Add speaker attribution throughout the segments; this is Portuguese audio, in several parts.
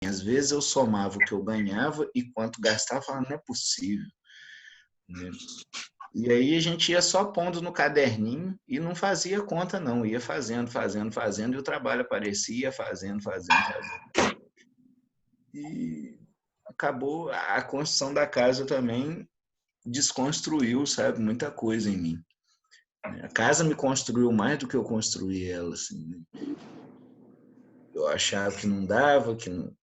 Speaker 1: Às vezes eu somava o que eu ganhava e quanto gastava, eu falava, não é possível, né? E aí a gente ia só pondo no caderninho e não fazia conta, não. Ia fazendo, e o trabalho aparecia, fazendo. E acabou a construção da casa também desconstruiu, sabe, muita coisa em mim. A casa me construiu mais do que eu construí ela, assim, né? Eu achava que não dava, que não...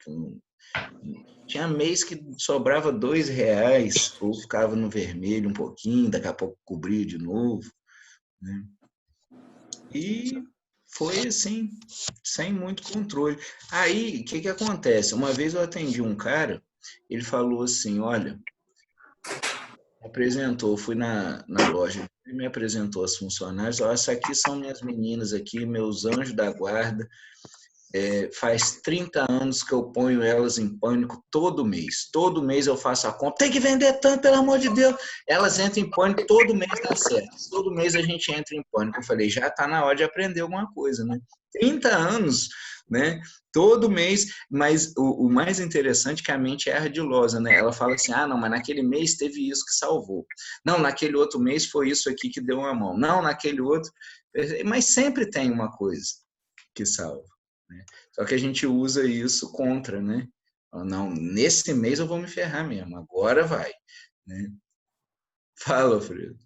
Speaker 1: Tinha mês que sobrava R$ 2, ou ficava no vermelho um pouquinho, daqui a pouco cobria de novo, né? E foi assim, sem muito controle. Aí, o que que acontece? Uma vez eu atendi um cara, ele falou assim, olha, apresentou, fui na loja, ele me apresentou as funcionárias, olha, essas aqui são minhas meninas aqui, meus anjos da guarda, faz 30 anos que eu ponho elas em pânico todo mês eu faço a compra, tem que vender tanto, pelo amor de Deus, elas entram em pânico, todo mês dá certo, todo mês a gente entra em pânico, eu falei, já está na hora de aprender alguma coisa, né? 30 anos, né? Todo mês, mas o mais interessante é que a mente é ardilosa, né? Ela fala assim, ah, não, mas naquele mês teve isso que salvou, não, naquele outro mês foi isso aqui que deu uma mão, não, naquele outro, mas sempre tem uma coisa que salva, né? Só que a gente usa isso contra, né? Não, nesse mês eu vou me ferrar mesmo, agora vai, né? Fala, Fredo.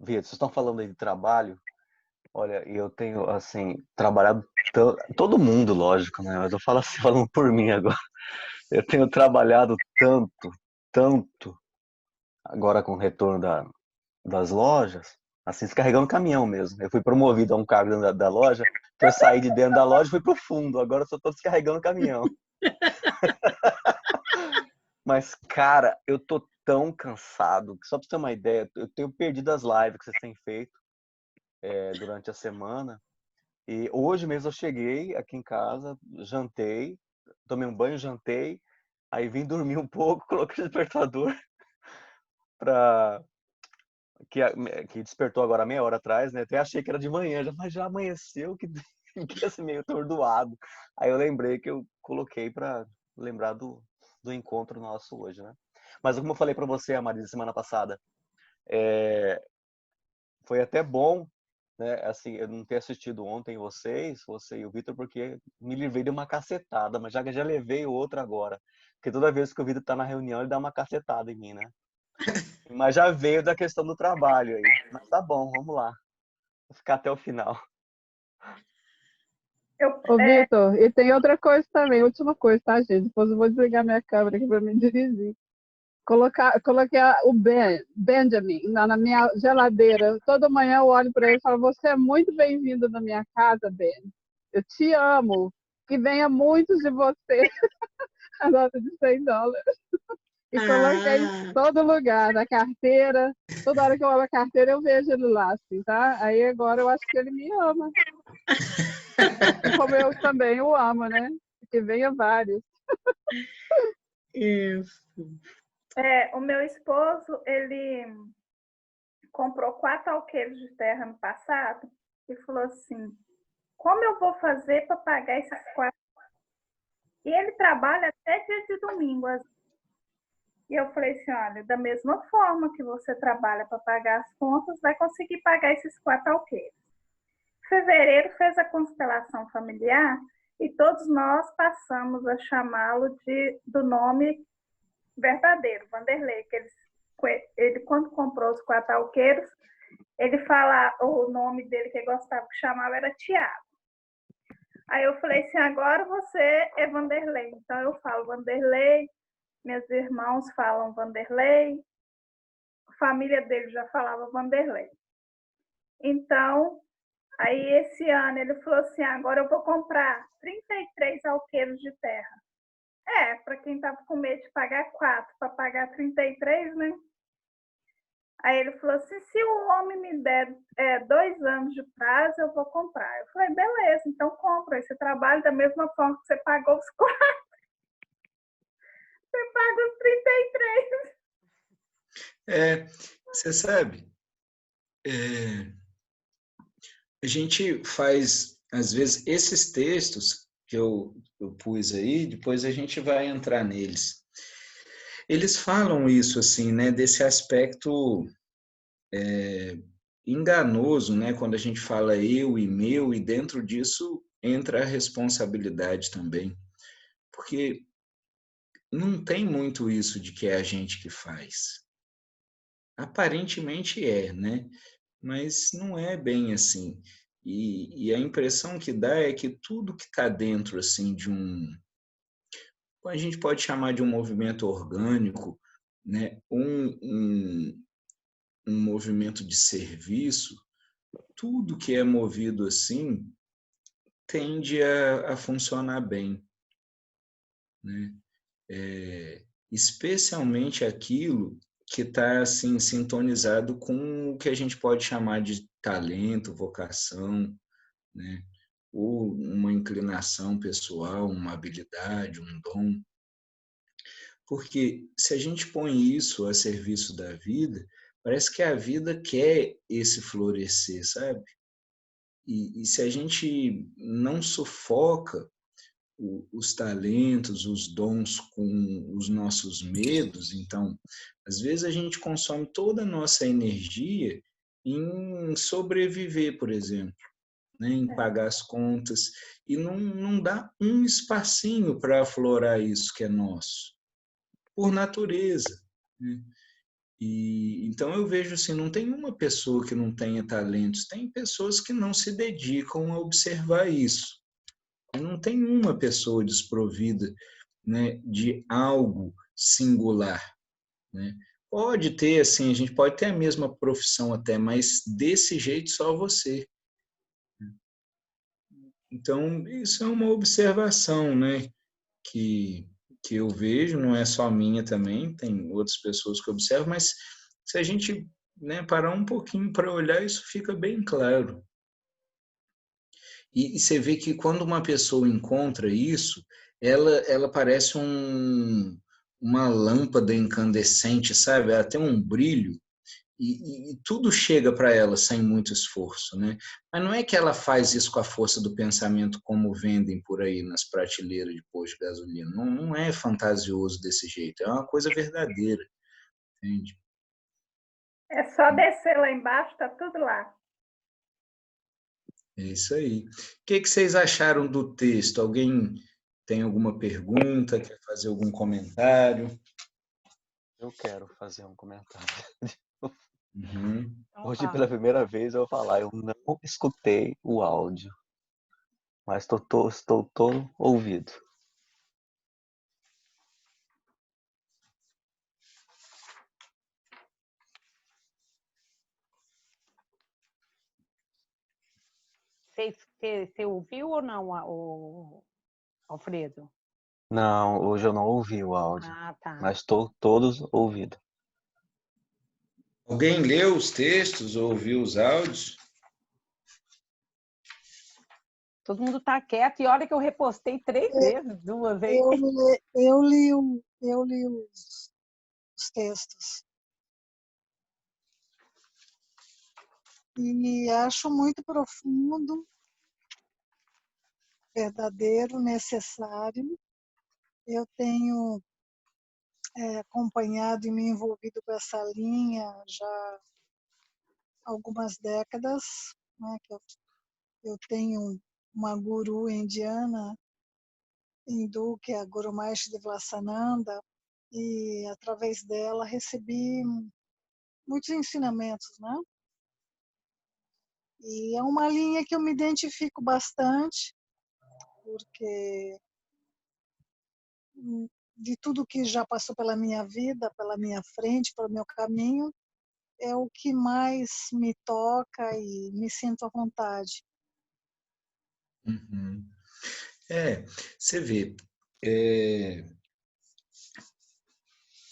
Speaker 2: Vitor, vocês estão falando aí de trabalho. Olha, eu tenho, assim, trabalhado... Todo mundo, lógico, né? Mas eu falo assim, falando por mim agora. Eu tenho trabalhado tanto, agora com o retorno das lojas, assim, descarregando caminhão mesmo. Eu fui promovido a um cargo da loja, que eu saí de dentro da loja e fui pro fundo. Agora eu só tô descarregando caminhão. Mas, cara, eu tô tão cansado, que só pra você ter uma ideia, eu tenho perdido as lives que vocês têm feito durante a semana. E hoje mesmo eu cheguei aqui em casa, jantei, tomei um banho, jantei, aí vim dormir um pouco, coloquei o despertador pra... que despertou agora meia hora atrás, né? Até achei que era de manhã, mas já amanheceu, que fiquei assim meio atordoado. Aí eu lembrei que eu coloquei pra lembrar do encontro nosso hoje, né? Mas como eu falei pra você, Marisa, semana passada, foi até bom, né, assim, eu não ter assistido ontem você e o Vitor, porque me livrei de uma cacetada, mas já levei outra agora. Porque toda vez que o Vitor tá na reunião, ele dá uma cacetada em mim, né? Mas já veio da questão do trabalho aí. Mas tá bom, vamos lá. Vou ficar até o final.
Speaker 3: Ô, Vitor, e tem outra coisa também, última coisa, tá, gente? Depois eu vou desligar minha câmera aqui para me dirigir. Coloquei o Benjamin na minha geladeira. Toda manhã eu olho para ele e falo, você é muito bem-vindo na minha casa, Ben. Eu te amo. Que venha muitos de você. A nota de $100. E coloquei em todo lugar, na carteira. Toda hora que eu olho a carteira, eu vejo ele lá, assim, tá? Aí agora eu acho que ele me ama. Como eu também o amo, né? Que venha vários.
Speaker 1: Isso.
Speaker 4: O meu esposo, ele comprou 4 alqueires de terra no passado e falou assim, como eu vou fazer para pagar esses 4? E ele trabalha até dia de domingo. E eu falei assim, olha, da mesma forma que você trabalha para pagar as contas, vai conseguir pagar esses 4 alqueires. Em fevereiro fez a constelação familiar e todos nós passamos a chamá-lo do nome verdadeiro, Vanderlei, que ele quando comprou os 4 alqueiros, ele fala, o nome dele que ele gostava que chamava era Tiago. Aí eu falei assim, agora você é Vanderlei. Então eu falo Vanderlei, meus irmãos falam Vanderlei, a família dele já falava Vanderlei. Então, aí esse ano ele falou assim, agora eu vou comprar 33 alqueiros de terra. Para quem estava com medo de pagar 4, para pagar 33, né? Aí ele falou assim, se o homem me der 2 anos de prazo, eu vou comprar. Eu falei, beleza, então compra. Aí você trabalha da mesma forma que você pagou os 4. Você paga os 33.
Speaker 1: Você sabe, a gente faz, às vezes, esses textos que eu pus aí, depois a gente vai entrar neles. Eles falam isso, assim, né, desse aspecto enganoso, né, quando a gente fala eu e meu, e dentro disso entra a responsabilidade também. Porque não tem muito isso de que é a gente que faz. Aparentemente é, né? Mas não é bem assim. E a impressão que dá é que tudo que está dentro assim de a gente pode chamar de um movimento orgânico, né? Um movimento de serviço, tudo que é movido assim tende a funcionar bem, né? Especialmente aquilo que está assim sintonizado com o que a gente pode chamar de talento, vocação, né? Ou uma inclinação pessoal, uma habilidade, um dom. Porque se a gente põe isso a serviço da vida, parece que a vida quer esse florescer, sabe? E se a gente não sufoca os talentos, os dons com os nossos medos, então, às vezes a gente consome toda a nossa energia em sobreviver, por exemplo, né? Em pagar as contas, e não dá um espacinho para aflorar isso que é nosso, por natureza, né? E então eu vejo assim, não tem uma pessoa que não tenha talentos, tem pessoas que não se dedicam a observar isso. E não tem uma pessoa desprovida, né, de algo singular, né? Pode ter, assim, a gente pode ter a mesma profissão até, mas desse jeito só você. Então, isso é uma observação, né, que, que eu vejo, não é só minha também, tem outras pessoas que observam, mas se a gente, né, parar um pouquinho para olhar, isso fica bem claro. E você vê que quando uma pessoa encontra isso, ela parece uma lâmpada incandescente, sabe? Ela tem um brilho e tudo chega para ela sem muito esforço, né? Mas não é que ela faz isso com a força do pensamento como vendem por aí nas prateleiras de posto de gasolina. Não é fantasioso desse jeito, é uma coisa verdadeira, entende?
Speaker 4: É só descer lá embaixo, tá tudo lá.
Speaker 1: É isso aí. O que vocês acharam do texto? Alguém tem alguma pergunta, quer fazer algum comentário?
Speaker 2: Eu quero fazer um comentário.
Speaker 1: Uhum.
Speaker 3: Então,
Speaker 2: Hoje, pela primeira vez, eu vou falar. Eu não escutei o áudio, mas estou todo ouvido.
Speaker 5: Você ouviu ou não, o Alfredo?
Speaker 2: Não, hoje eu não ouvi o áudio,
Speaker 5: Ah, tá.
Speaker 2: mas estou todos ouvidos.
Speaker 1: Alguém leu os textos ou ouviu os áudios?
Speaker 5: Todo mundo tá quieto e olha que eu repostei 3 vezes, 2 vezes.
Speaker 6: Eu li os textos e acho muito profundo, verdadeiro, necessário. Eu tenho acompanhado e me envolvido com essa linha já há algumas décadas, né, que eu tenho uma guru indiana, hindu, que é a Guru Mahesh Devlasananda, e através dela recebi muitos ensinamentos, né? E é uma linha que eu me identifico bastante, porque de tudo que já passou pela minha vida, pela minha frente, pelo meu caminho, é o que mais me toca e me sinto à vontade.
Speaker 1: Uhum. Você vê,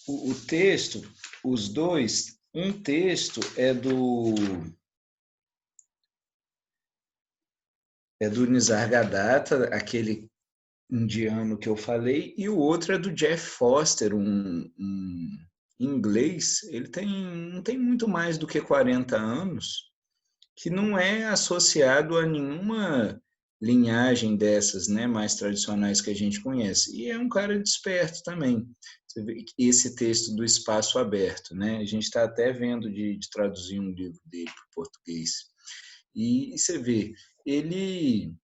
Speaker 1: o texto, os dois, um texto é do Nisargadatta, aquele indiano que eu falei, e o outro é do Jeff Foster, um inglês. Ele não tem muito mais do que 40 anos, que não é associado a nenhuma linhagem dessas, né, mais tradicionais que a gente conhece. E é um cara desperto também. Você vê esse texto do Espaço Aberto, né? A gente está até vendo de traduzir um livro dele para o português. E você vê, ele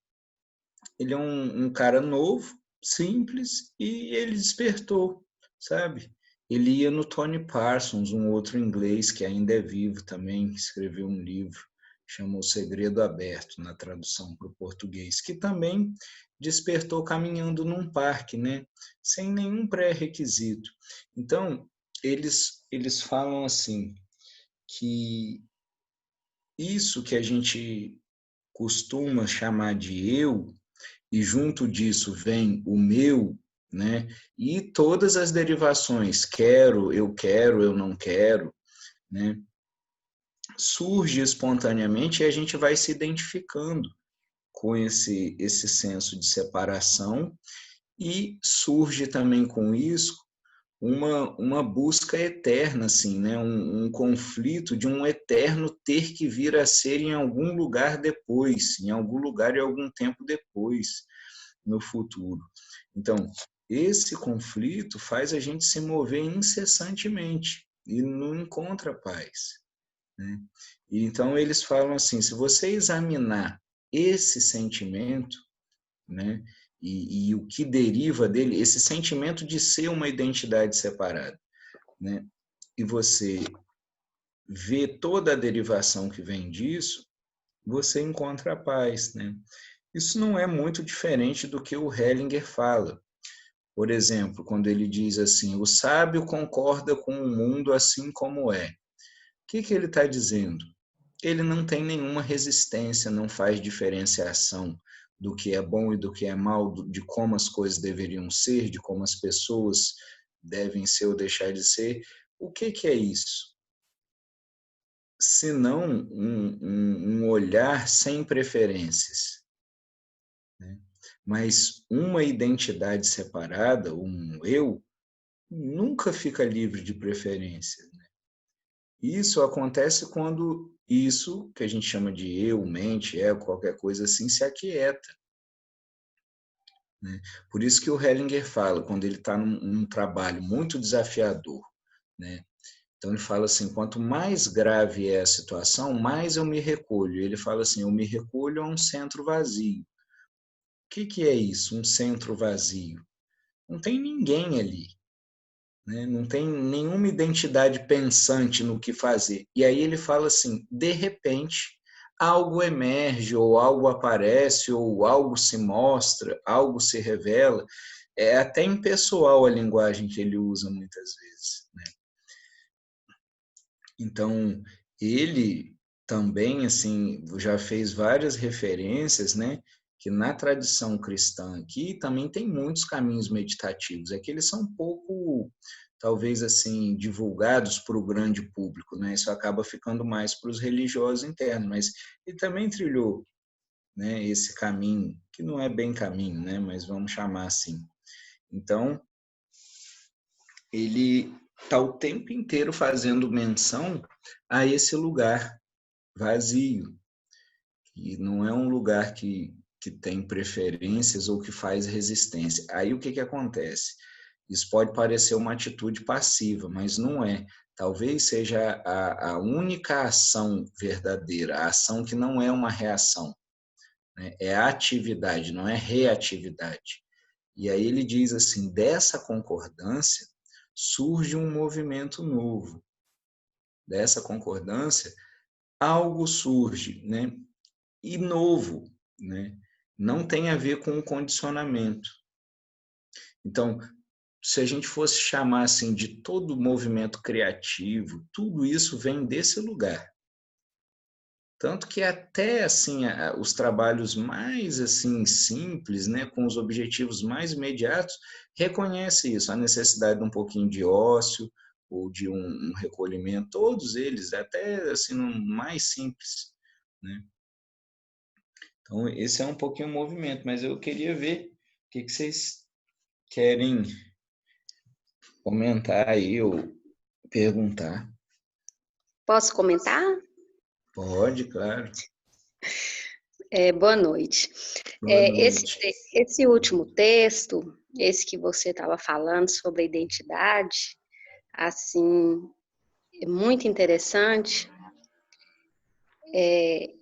Speaker 1: é um cara novo, simples, e ele despertou, sabe? Ele ia no Tony Parsons, um outro inglês que ainda é vivo também, que escreveu um livro, chamou O Segredo Aberto, na tradução para o português, que também despertou caminhando num parque, né? Sem nenhum pré-requisito. Então, eles falam assim, que isso que a gente costuma chamar de eu, e junto disso vem o meu, né? E todas as derivações, quero, eu não quero, né? Surge espontaneamente e a gente vai se identificando com esse senso de separação e surge também com isso uma busca eterna, assim, né? Um conflito de um eterno ter que vir a ser em algum lugar depois, em algum lugar e algum tempo depois, no futuro. Então, esse conflito faz a gente se mover incessantemente e não encontra paz, né? E então, eles falam assim, se você examinar esse sentimento, né, e o que deriva dele, esse sentimento de ser uma identidade separada, né, e você vê toda a derivação que vem disso, você encontra a paz, né? Isso não é muito diferente do que o Hellinger fala. Por exemplo, quando ele diz assim, o sábio concorda com o mundo assim como é. O que ele está dizendo? Ele não tem nenhuma resistência, não faz diferenciação do que é bom e do que é mal, de como as coisas deveriam ser, de como as pessoas devem ser ou deixar de ser. O que é isso? Senão um olhar sem preferências, né? Mas uma identidade separada, um eu, nunca fica livre de preferências, né? Isso acontece quando isso, que a gente chama de eu, mente, qualquer coisa assim, se aquieta, né? Por isso que o Hellinger fala, quando ele está num trabalho muito desafiador, né? Então ele fala assim, quanto mais grave é a situação, mais eu me recolho. Ele fala assim, eu me recolho a um centro vazio. O que é isso, um centro vazio? Não tem ninguém ali, né? Não tem nenhuma identidade pensante no que fazer. E aí ele fala assim, de repente, algo emerge, ou algo aparece, ou algo se mostra, algo se revela. É até impessoal a linguagem que ele usa muitas vezes, né? Então, ele também, assim, já fez várias referências, né, que na tradição cristã aqui também tem muitos caminhos meditativos, é que eles são um pouco, talvez assim, divulgados para o grande público, né, isso acaba ficando mais para os religiosos internos, mas ele também trilhou, né, esse caminho, que não é bem caminho, né, mas vamos chamar assim. Então, ele está o tempo inteiro fazendo menção a esse lugar vazio, e não é um lugar que tem preferências ou que faz resistência. Aí o que acontece? Isso pode parecer uma atitude passiva, mas não é. Talvez seja a única ação verdadeira, a ação que não é uma reação, né? É a atividade, não é reatividade. E aí ele diz assim, dessa concordância surge um movimento novo. Dessa concordância, algo surge, né? E novo, né? Não tem a ver com o condicionamento. Então, se a gente fosse chamar assim de todo movimento criativo, tudo isso vem desse lugar. Tanto que até assim os trabalhos mais assim simples, né, com os objetivos mais imediatos, reconhece isso, a necessidade de um pouquinho de ócio ou de um recolhimento, todos eles, até assim no mais simples, né? Então esse é um pouquinho o movimento, mas eu queria ver o que vocês querem comentar aí ou perguntar.
Speaker 7: Posso comentar?
Speaker 1: Pode, claro.
Speaker 7: Boa noite.
Speaker 1: Boa noite.
Speaker 7: Esse último texto, esse que você estava falando sobre a identidade, assim, é muito interessante. É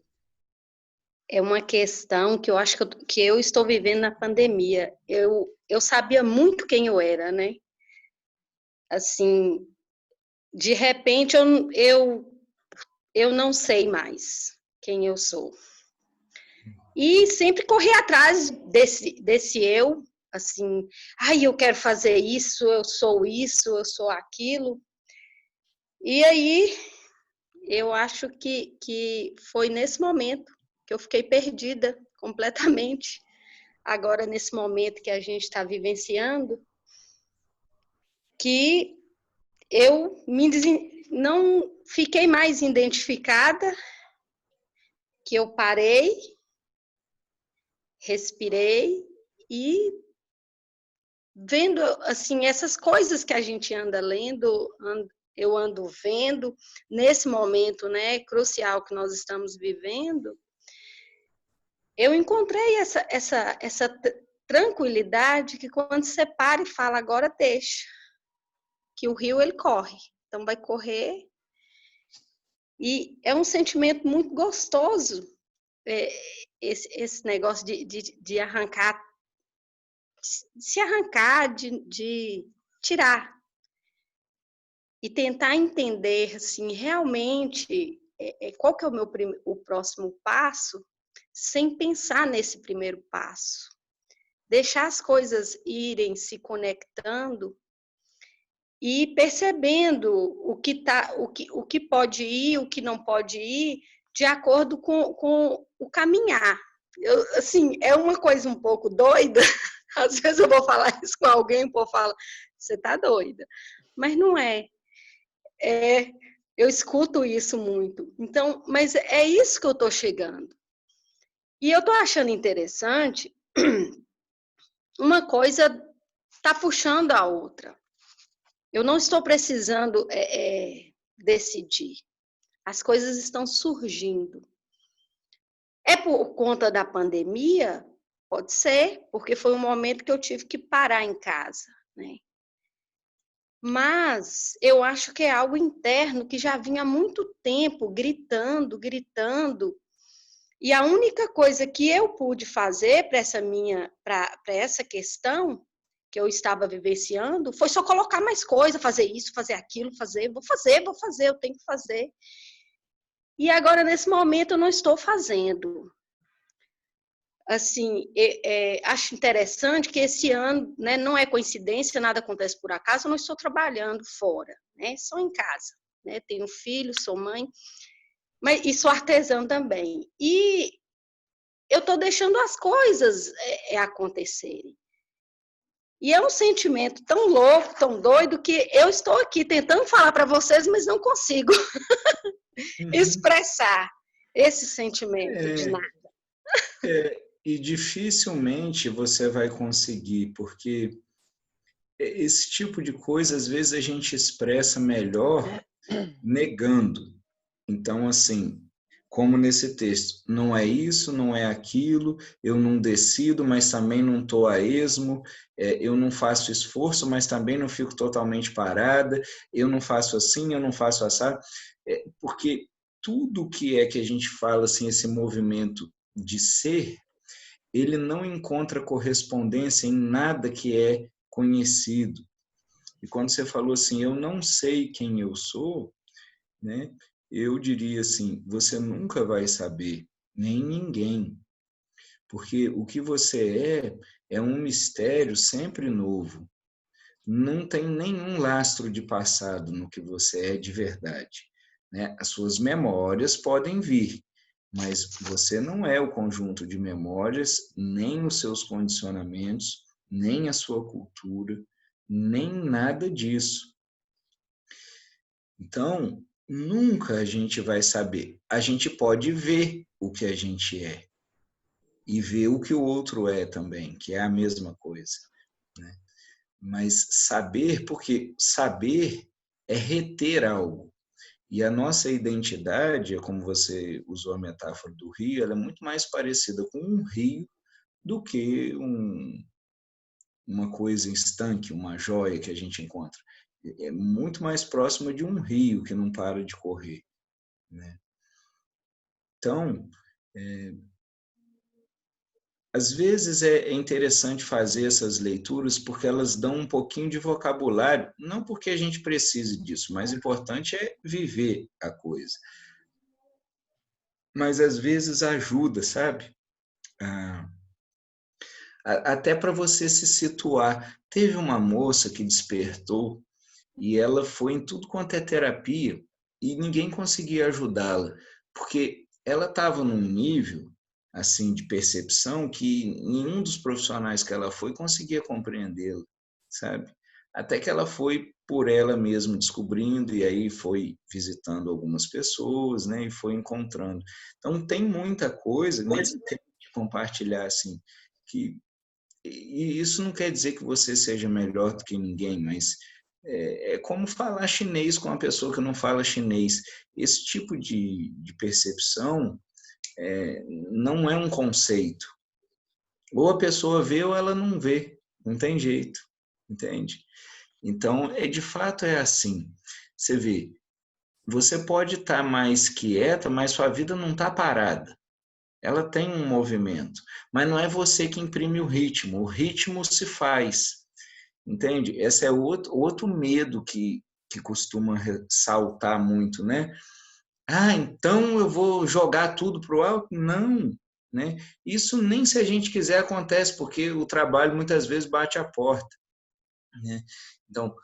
Speaker 7: uma questão que eu acho que eu estou vivendo na pandemia. Eu sabia muito quem eu era, né? Assim, de repente eu não sei mais quem eu sou. E sempre corri atrás desse eu, assim, eu quero fazer isso, eu sou aquilo. E aí, eu acho que foi nesse momento que eu fiquei perdida completamente. Agora, nesse momento que a gente está vivenciando, que eu não fiquei mais identificada, que eu parei, respirei e vendo assim essas coisas que a gente anda lendo, eu ando vendo nesse momento, né, crucial que nós estamos vivendo, eu encontrei essa tranquilidade que quando você para e fala agora deixa, que o rio ele corre, então vai correr e é um sentimento muito gostoso esse negócio de arrancar, se arrancar, de tirar e tentar entender assim, realmente qual que é o próximo passo, sem pensar nesse primeiro passo. Deixar as coisas irem se conectando e percebendo o que pode ir, o que não pode ir, de acordo com o caminhar. Assim, é uma coisa um pouco doida. Às vezes eu vou falar isso com alguém, o povo fala, você está doida. Mas não é. Eu escuto isso muito. Então, mas é isso que eu estou chegando. E eu estou achando interessante, uma coisa está puxando a outra. Eu não estou precisando decidir. As coisas estão surgindo. É por conta da pandemia? Pode ser, porque foi um momento que eu tive que parar em casa, né? Mas eu acho que é algo interno que já vinha há muito tempo gritando. E a única coisa que eu pude fazer para essa questão que eu estava vivenciando foi só colocar mais coisa, fazer isso, fazer aquilo, vou fazer, eu tenho que fazer. E agora, nesse momento, eu não estou fazendo. Assim, acho interessante que esse ano, né, não é coincidência, nada acontece por acaso, eu não estou trabalhando fora, né, só em casa, né, tenho filho, sou mãe, e sou artesã também. E eu estou deixando as coisas acontecerem. E é um sentimento tão louco, tão doido, que eu estou aqui tentando falar para vocês, mas não consigo expressar esse sentimento de nada.
Speaker 1: E dificilmente você vai conseguir, porque esse tipo de coisa, às vezes, a gente expressa melhor negando. Então, assim, como nesse texto, não é isso, não é aquilo, eu não decido, mas também não estou a esmo, eu não faço esforço, mas também não fico totalmente parada, eu não faço assim, eu não faço assado, porque tudo que a gente fala, assim, esse movimento de ser, ele não encontra correspondência em nada que é conhecido. E quando você falou assim, eu não sei quem eu sou, né? Eu diria assim, você nunca vai saber, nem ninguém, porque o que você é um mistério sempre novo. Não tem nenhum lastro de passado no que você é de verdade, né? As suas memórias podem vir, mas você não é o conjunto de memórias, nem os seus condicionamentos, nem a sua cultura, nem nada disso. Então, nunca a gente vai saber. A gente pode ver o que a gente é e ver o que o outro é também, que é a mesma coisa, né? Mas saber, porque saber é reter algo. E a nossa identidade, como você usou a metáfora do rio, ela é muito mais parecida com um rio do que uma coisa estanque, uma joia que a gente encontra. É muito mais próxima de um rio que não para de correr, né? Então, às vezes é interessante fazer essas leituras porque elas dão um pouquinho de vocabulário, não porque a gente precise disso, o mais importante é viver a coisa. Mas às vezes ajuda, sabe? Até para você se situar. Teve uma moça que despertou e ela foi em tudo quanto é terapia e ninguém conseguia ajudá-la, porque ela estava num nível assim de percepção que nenhum dos profissionais que ela foi conseguia compreendê-la, sabe? Até que ela foi por ela mesma descobrindo e aí foi visitando algumas pessoas, né, e foi encontrando. Então tem muita coisa nesse tempo de compartilhar assim que e isso não quer dizer que você seja melhor do que ninguém, mas é como falar chinês com uma pessoa que não fala chinês. Esse tipo de percepção não é um conceito. Ou a pessoa vê ou ela não vê. Não tem jeito, entende? Então, de fato é assim. Você vê, você pode estar mais quieta, mas sua vida não está parada. Ela tem um movimento, mas não é você que imprime o ritmo se faz, entende? Esse é outro medo que costuma saltar muito, né? Ah, então eu vou jogar tudo para o alto? Não, né? Isso nem se a gente quiser acontece, porque o trabalho muitas vezes bate a porta, né? Então,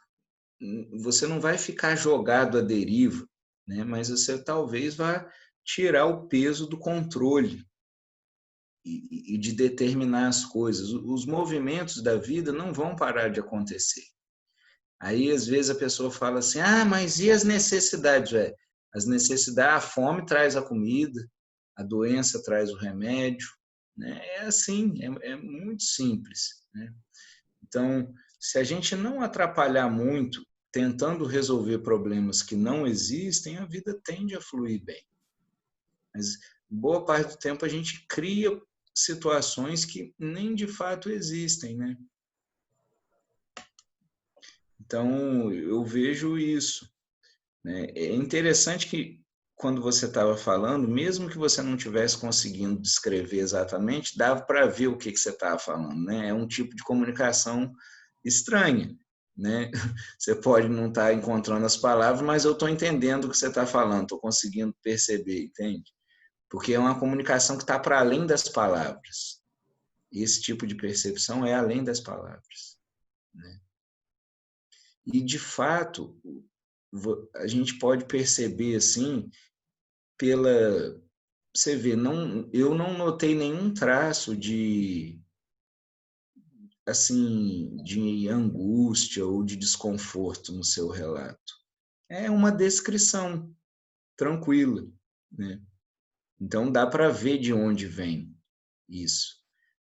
Speaker 1: você não vai ficar jogado à deriva, né? Mas você talvez vá tirar o peso do controle e de determinar as coisas. Os movimentos da vida não vão parar de acontecer. Aí, às vezes, a pessoa fala assim, mas e as necessidades? As necessidades, a fome traz a comida, a doença traz o remédio, né? É assim, é muito simples, né? Então, se a gente não atrapalhar muito, tentando resolver problemas que não existem, a vida tende a fluir bem. Mas boa parte do tempo a gente cria situações que nem de fato existem, né? Então, eu vejo isso, né? É interessante que, quando você estava falando, mesmo que você não estivesse conseguindo descrever exatamente, dava para ver o que você estava falando, né? É um tipo de comunicação estranha, né? Você pode não estar encontrando as palavras, mas eu estou entendendo o que você está falando, estou conseguindo perceber, entende? Porque é uma comunicação que está para além das palavras. Esse tipo de percepção é além das palavras, né? E, de fato, a gente pode perceber, assim, você vê, eu não notei nenhum traço assim, de angústia ou de desconforto no seu relato. É uma descrição tranquila, né? Então, dá para ver de onde vem isso,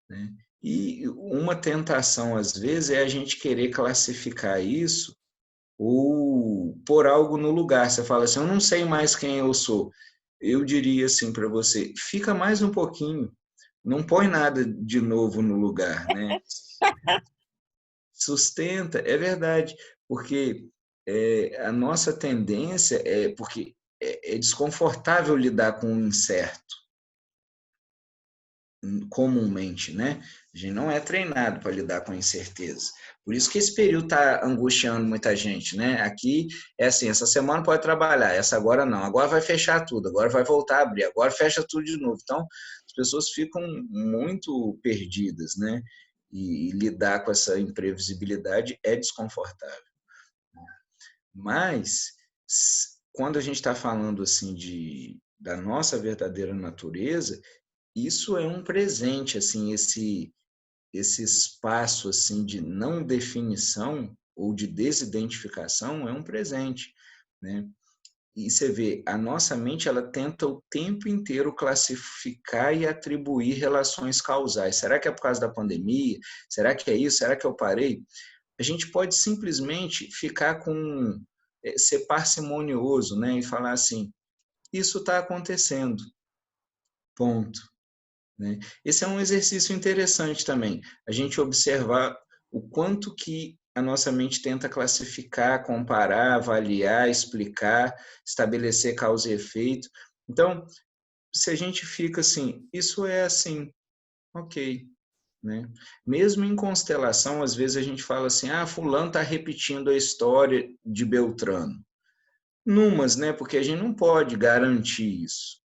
Speaker 1: né? E uma tentação, às vezes, é a gente querer classificar isso ou pôr algo no lugar. Você fala assim, eu não sei mais quem eu sou. Eu diria assim para você, fica mais um pouquinho, não põe nada de novo no lugar, né? Sustenta, é verdade, porque a nossa tendência porque é desconfortável lidar com o incerto, comumente, né? A gente não é treinado para lidar com a incerteza. Por isso que esse período está angustiando muita gente, né? Aqui é assim, essa semana pode trabalhar, essa agora não. Agora vai fechar tudo, agora vai voltar a abrir, agora fecha tudo de novo. Então, as pessoas ficam muito perdidas, né? E lidar com essa imprevisibilidade é desconfortável. Mas, quando a gente está falando assim da nossa verdadeira natureza, isso é um presente, assim, esse espaço assim de não definição ou de desidentificação é um presente, né? E você vê, a nossa mente ela tenta o tempo inteiro classificar e atribuir relações causais. Será que é por causa da pandemia? Será que é isso? Será que eu parei? A gente pode simplesmente ficar com ser parcimonioso, né? E falar assim, isso está acontecendo, ponto. Né? Esse é um exercício interessante também, a gente observar o quanto que a nossa mente tenta classificar, comparar, avaliar, explicar, estabelecer causa e efeito. Então, se a gente fica assim, isso é assim, ok. Né? Mesmo em constelação, às vezes a gente fala assim, fulano está repetindo a história de Beltrano. Numas, né? Porque a gente não pode garantir isso.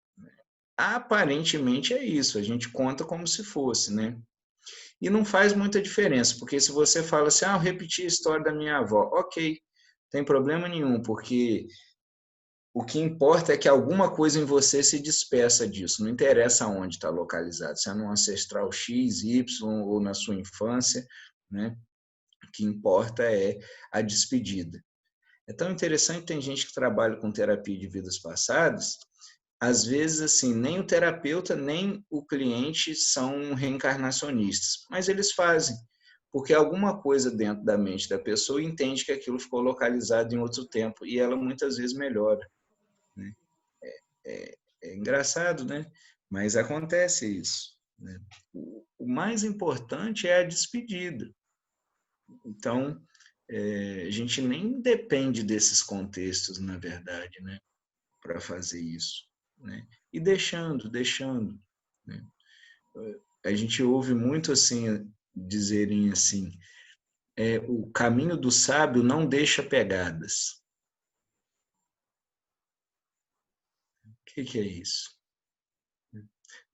Speaker 1: Aparentemente é isso, a gente conta como se fosse, né? E não faz muita diferença, porque se você fala assim, eu repeti a história da minha avó, ok, tem problema nenhum, porque o que importa é que alguma coisa em você se despeça disso, não interessa onde está localizado, se é no ancestral X, Y ou na sua infância, né? O que importa é a despedida. É tão interessante, tem gente que trabalha com terapia de vidas passadas, às vezes, assim, nem o terapeuta, nem o cliente são reencarnacionistas, mas eles fazem, porque alguma coisa dentro da mente da pessoa entende que aquilo ficou localizado em outro tempo e ela muitas vezes melhora. Né? É engraçado, né? Mas acontece isso. Né? O mais importante é a despedida. Então, a gente nem depende desses contextos, na verdade, né? Para fazer isso. Né? E deixando. Né? A gente ouve muito assim, dizerem assim, o caminho do sábio não deixa pegadas. O que é isso?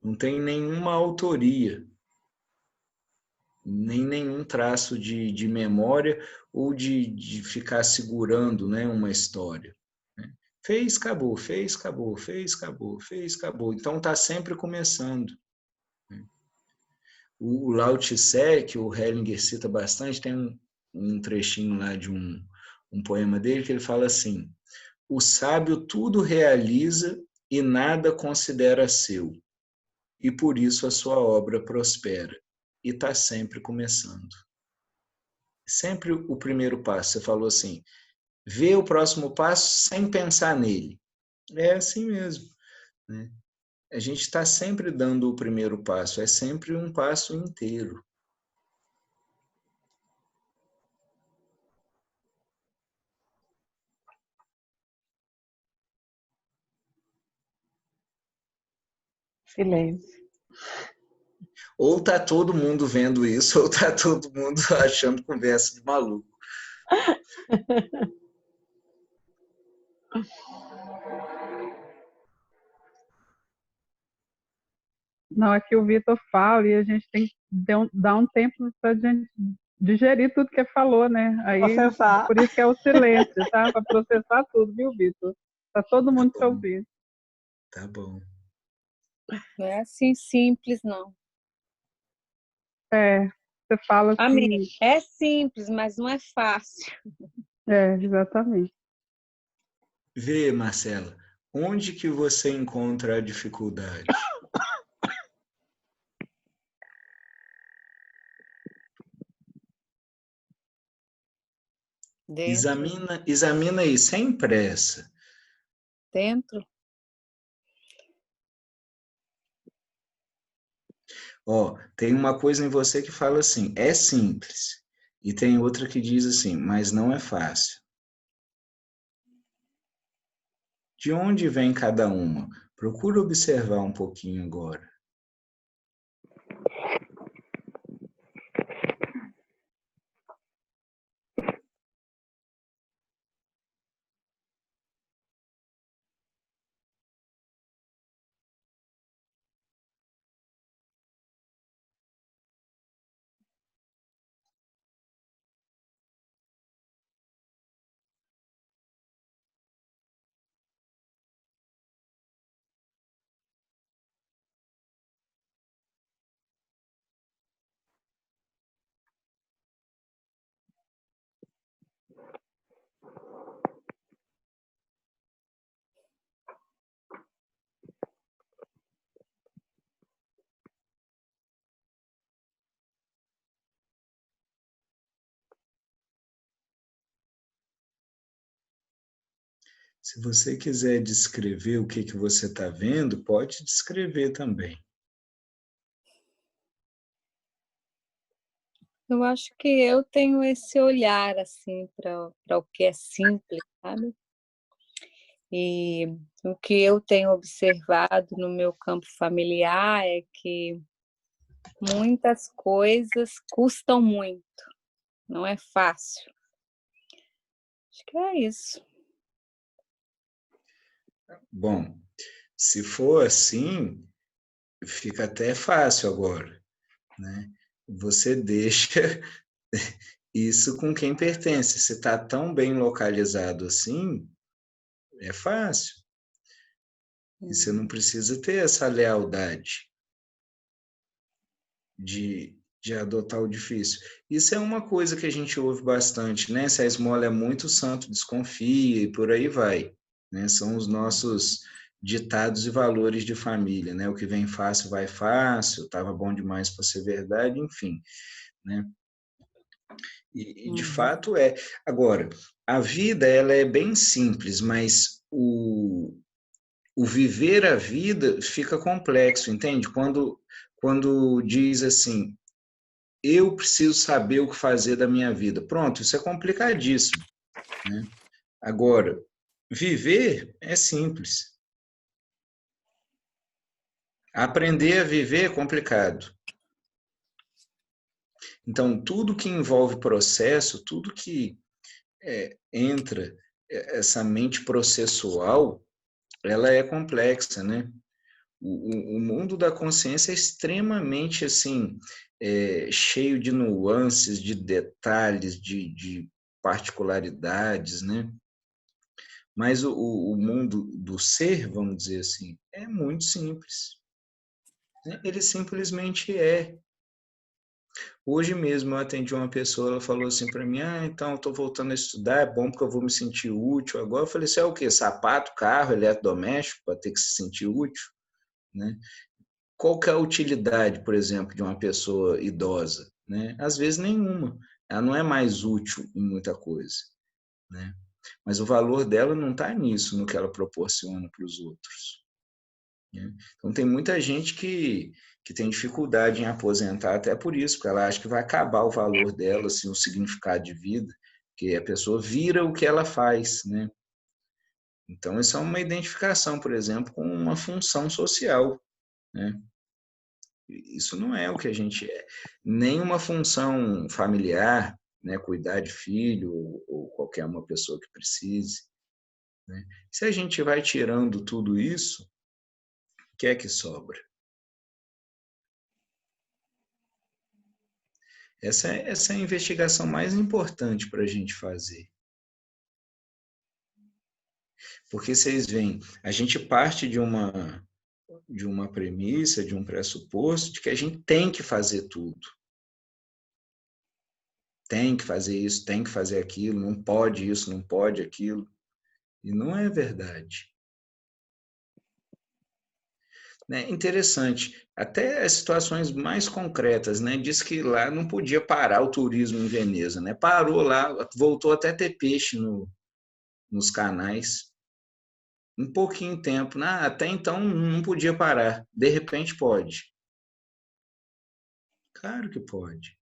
Speaker 1: Não tem nenhuma autoria, nem nenhum traço de memória ou de ficar segurando, né, uma história. Né? Fez, acabou, fez, acabou, fez, acabou, fez, acabou. Então está sempre começando. Né? O Lao Tse, que o Hellinger cita bastante, tem um trechinho lá de um poema dele que ele fala assim, o sábio tudo realiza e nada considera seu, e por isso a sua obra prospera, e está sempre começando. Sempre o primeiro passo, você falou assim, vê o próximo passo sem pensar nele. É assim mesmo. Né? A gente está sempre dando o primeiro passo, é sempre um passo inteiro.
Speaker 5: Silêncio.
Speaker 1: Ou tá todo mundo vendo isso, ou tá todo mundo achando conversa de maluco.
Speaker 3: Não, é que o Vitor fala e a gente tem que dar um tempo para a gente digerir tudo que ele falou, né? Aí,
Speaker 5: Processar.
Speaker 3: por isso que é o silêncio, tá? Para processar tudo, viu, Vitor? Para todo mundo te
Speaker 1: Tá bom,
Speaker 3: ouvir.
Speaker 1: tá bom.
Speaker 8: Não é assim simples, não.
Speaker 3: Você fala
Speaker 8: Amém.
Speaker 3: que...
Speaker 8: É simples, mas não é fácil.
Speaker 3: Exatamente.
Speaker 1: Vê, Marcela, onde que você encontra a dificuldade?
Speaker 8: Dentro.
Speaker 1: Examina aí, sem pressa.
Speaker 8: Dentro.
Speaker 1: Ó, tem uma coisa em você que fala assim, é simples. E tem outra que diz assim, mas não é fácil. De onde vem cada uma? Procura observar um pouquinho agora. Se você quiser descrever o que você está vendo, pode descrever também.
Speaker 8: Eu acho que eu tenho esse olhar assim para o que é simples, sabe? E o que eu tenho observado no meu campo familiar é que muitas coisas custam muito, não é fácil. Acho que é isso.
Speaker 1: Bom, se for assim, fica até fácil agora, né? Você deixa isso com quem pertence. Se está tão bem localizado assim, é fácil. E você não precisa ter essa lealdade de adotar o difícil. Isso é uma coisa que a gente ouve bastante, né? Se a esmola é muito, o santo desconfia e por aí vai, né? São os nossos ditados e valores de família, né? O que vem fácil vai fácil, estava bom demais para ser verdade, enfim, né? E de fato é. Agora, a vida ela é bem simples, mas o viver a vida fica complexo, entende? Quando diz assim, eu preciso saber o que fazer da minha vida. Pronto, isso é complicadíssimo, né? Agora, viver é simples. Aprender a viver é complicado. Então, tudo que envolve processo, tudo que entra essa mente processual, ela é complexa, né? O mundo da consciência é extremamente assim cheio de nuances, de detalhes, de particularidades, né? Mas o mundo do ser, vamos dizer assim, é muito simples, né? Ele simplesmente é. Hoje mesmo eu atendi uma pessoa, ela falou assim para mim, então eu estou voltando a estudar, é bom porque eu vou me sentir útil agora. Eu falei, isso é o quê? Sapato, carro, eletrodoméstico, para ter que se sentir útil, né? Qual que é a utilidade, por exemplo, de uma pessoa idosa, né? Às vezes nenhuma. Ela não é mais útil em muita coisa, né? Mas o valor dela não está nisso, no que ela proporciona para os outros, né? Então tem muita gente que tem dificuldade em aposentar até por isso, porque ela acha que vai acabar o valor dela, assim, o significado de vida, que a pessoa vira o que ela faz, né? Então isso é uma identificação, por exemplo, com uma função social, né? Isso não é o que a gente é. Nem uma função familiar, né, cuidar de filho ou qualquer uma pessoa que precise, né? Se a gente vai tirando tudo isso, o que é que sobra? Essa é a investigação mais importante para a gente fazer. Porque vocês veem, a gente parte de uma premissa, de um pressuposto de que a gente tem que fazer tudo. Tem que fazer isso, tem que fazer aquilo, não pode isso, não pode aquilo. E não é verdade. Né? Interessante, até as situações mais concretas, né? Diz que lá não podia parar o turismo em Veneza, né? Parou lá, voltou até a ter peixe nos canais. Um pouquinho tempo, né? Até então não podia parar, de repente pode. Claro que pode.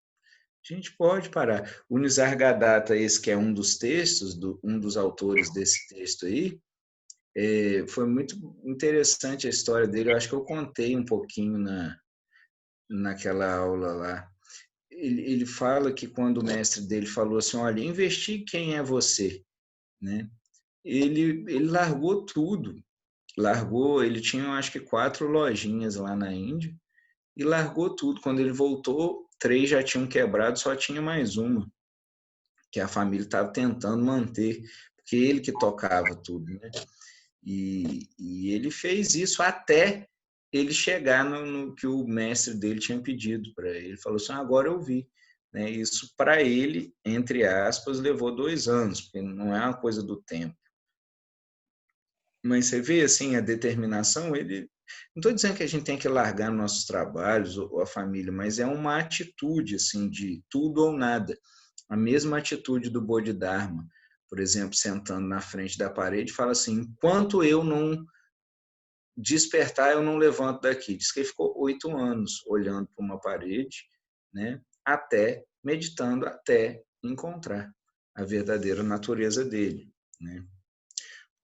Speaker 1: A gente pode parar. O Nisargadatta, esse que é um dos textos, um dos autores desse texto aí, foi muito interessante a história dele. Eu acho que eu contei um pouquinho naquela aula lá. Ele fala que quando o mestre dele falou assim, olha, investigue quem é você, né? Ele largou tudo. Ele tinha acho que 4 lojinhas lá na Índia e largou tudo. Quando ele voltou, 3 já tinham quebrado, só tinha mais uma, que a família estava tentando manter, porque ele que tocava tudo, né? E ele fez isso até ele chegar no que o mestre dele tinha pedido para ele. Ele falou assim, agora eu vi. Né? Isso para ele, entre aspas, levou 2 anos, porque não é uma coisa do tempo. Mas você vê assim, a determinação, ele... Não estou dizendo que a gente tem que largar nossos trabalhos ou a família, mas é uma atitude assim, de tudo ou nada. A mesma atitude do Bodhidharma. por exemplo, sentando na frente da parede, fala assim, enquanto eu não despertar, eu não levanto daqui. Diz que ele ficou 8 anos olhando para uma parede, né, meditando até encontrar a verdadeira natureza dele, né?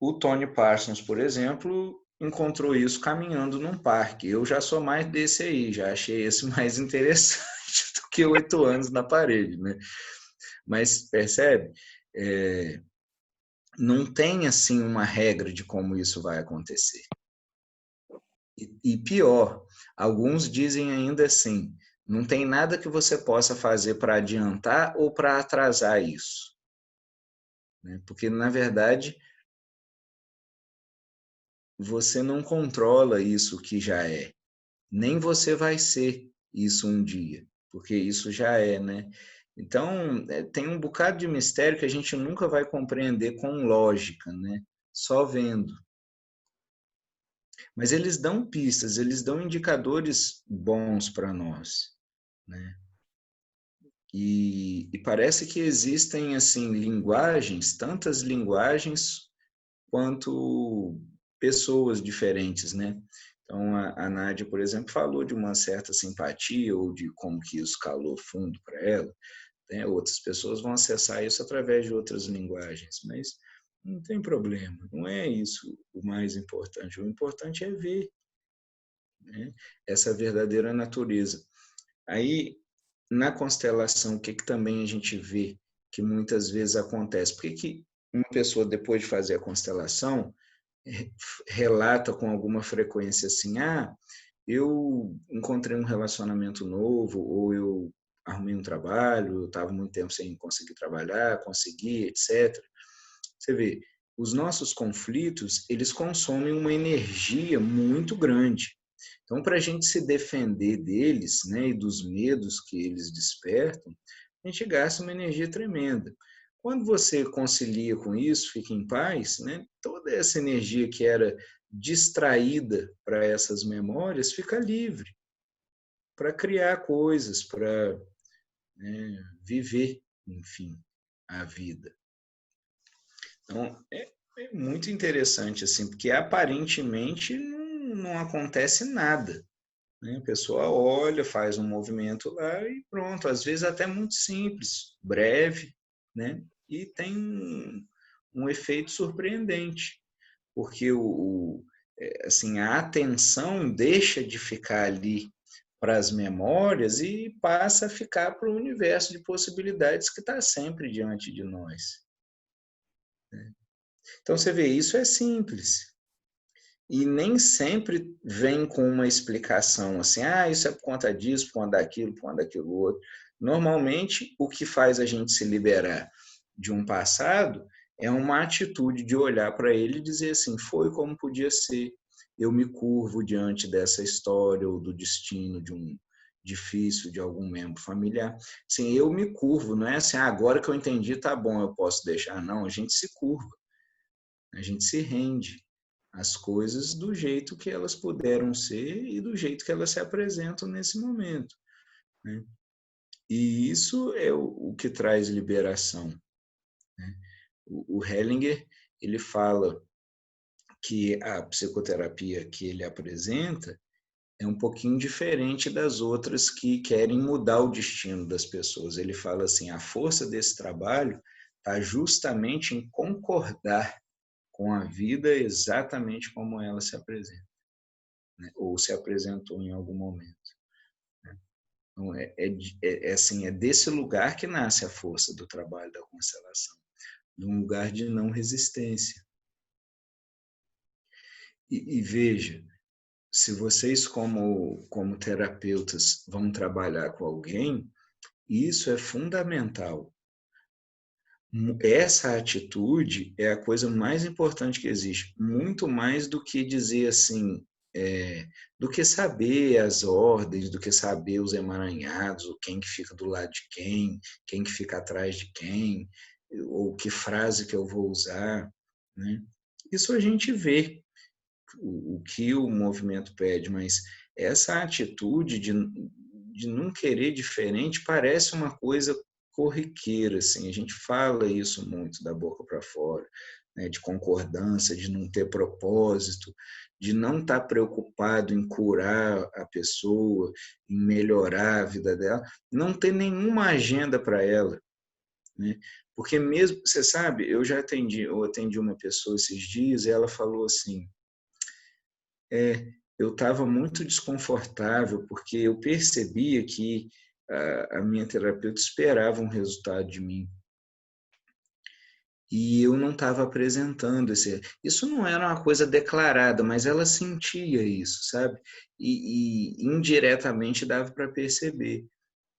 Speaker 1: O Tony Parsons, por exemplo, encontrou isso caminhando num parque. Eu já sou mais desse aí, já achei esse mais interessante do que 8 anos na parede, né? Mas percebe? Não tem assim uma regra de como isso vai acontecer. E pior, alguns dizem ainda assim, não tem nada que você possa fazer para adiantar ou para atrasar isso, né? Porque, na verdade, você não controla isso que já é. Nem você vai ser isso um dia, porque isso já é, né? Então, tem um bocado de mistério que a gente nunca vai compreender com lógica, né? Só vendo. Mas eles dão pistas, eles dão indicadores bons para nós, né? E parece que existem, assim, linguagens, tantas linguagens quanto pessoas diferentes, né? Então, a Nádia, por exemplo, falou de uma certa simpatia ou de como que isso calou fundo para ela, né? Outras pessoas vão acessar isso através de outras linguagens, mas não tem problema, não é isso o mais importante. O importante é ver, né, essa verdadeira natureza. Aí, na constelação, o que também a gente vê que muitas vezes acontece? Por que uma pessoa, depois de fazer a constelação, relata com alguma frequência assim, eu encontrei um relacionamento novo, ou eu arrumei um trabalho, eu estava muito tempo sem conseguir trabalhar, consegui, etc. Você vê, os nossos conflitos, eles consomem uma energia muito grande. Então, para a gente se defender deles, né, e dos medos que eles despertam, a gente gasta uma energia tremenda. Quando você concilia com isso, fica em paz, né, toda essa energia que era distraída para essas memórias fica livre para criar coisas, para, né, viver, enfim, a vida. Então, é muito interessante, assim, porque aparentemente não acontece nada, né? A pessoa olha, faz um movimento lá e pronto. Às vezes até muito simples, breve, né? E tem um efeito surpreendente, porque assim, a atenção deixa de ficar ali para as memórias e passa a ficar para o universo de possibilidades que está sempre diante de nós. Então, você vê, isso é simples. E nem sempre vem com uma explicação assim, isso é por conta disso, por conta daquilo outro. Normalmente, o que faz a gente se liberar de um passado é uma atitude de olhar para ele e dizer assim, foi como podia ser, eu me curvo diante dessa história ou do destino de um difícil de algum membro familiar. Sim, eu me curvo, não é assim, agora que eu entendi, tá bom, eu posso deixar. Não, a gente se curva, a gente se rende às coisas do jeito que elas puderam ser e do jeito que elas se apresentam nesse momento, né? E isso é o que traz liberação, né? O Hellinger, ele fala que a psicoterapia que ele apresenta é um pouquinho diferente das outras que querem mudar o destino das pessoas. Ele fala assim, a força desse trabalho está justamente em concordar com a vida exatamente como ela se apresenta, né? Ou se apresentou em algum momento, né? Então, assim, é desse lugar que nasce a força do trabalho da constelação, de um lugar de não resistência. E veja, se vocês como terapeutas vão trabalhar com alguém, isso é fundamental. Essa atitude é a coisa mais importante que existe, muito mais do que dizer assim, do que saber as ordens, do que saber os emaranhados, ou quem que fica do lado de quem que fica atrás de quem, ou que frase que eu vou usar, né? Isso a gente vê o que o movimento pede, mas essa atitude de não querer diferente parece uma coisa corriqueira, assim, a gente fala isso muito da boca para fora, né, de concordância, de não ter propósito, de não estar preocupado em curar a pessoa, em melhorar a vida dela, não ter nenhuma agenda para ela, né? Porque mesmo, você sabe, eu atendi uma pessoa esses dias e ela falou assim, eu estava muito desconfortável porque eu percebia que a minha terapeuta esperava um resultado de mim e eu não estava apresentando isso não era uma coisa declarada, mas ela sentia isso, sabe? E indiretamente dava para perceber.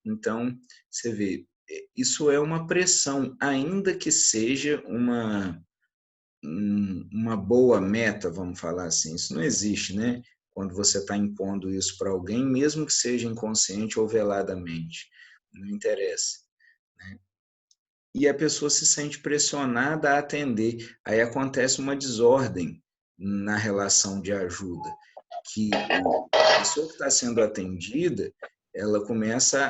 Speaker 1: Então, você vê, isso é uma pressão, ainda que seja uma boa meta, vamos falar assim. Isso não existe, né? Quando você está impondo isso para alguém, mesmo que seja inconsciente ou veladamente, não interessa, né? E a pessoa se sente pressionada a atender. Aí acontece uma desordem na relação de ajuda, que a pessoa que está sendo atendida, ela começa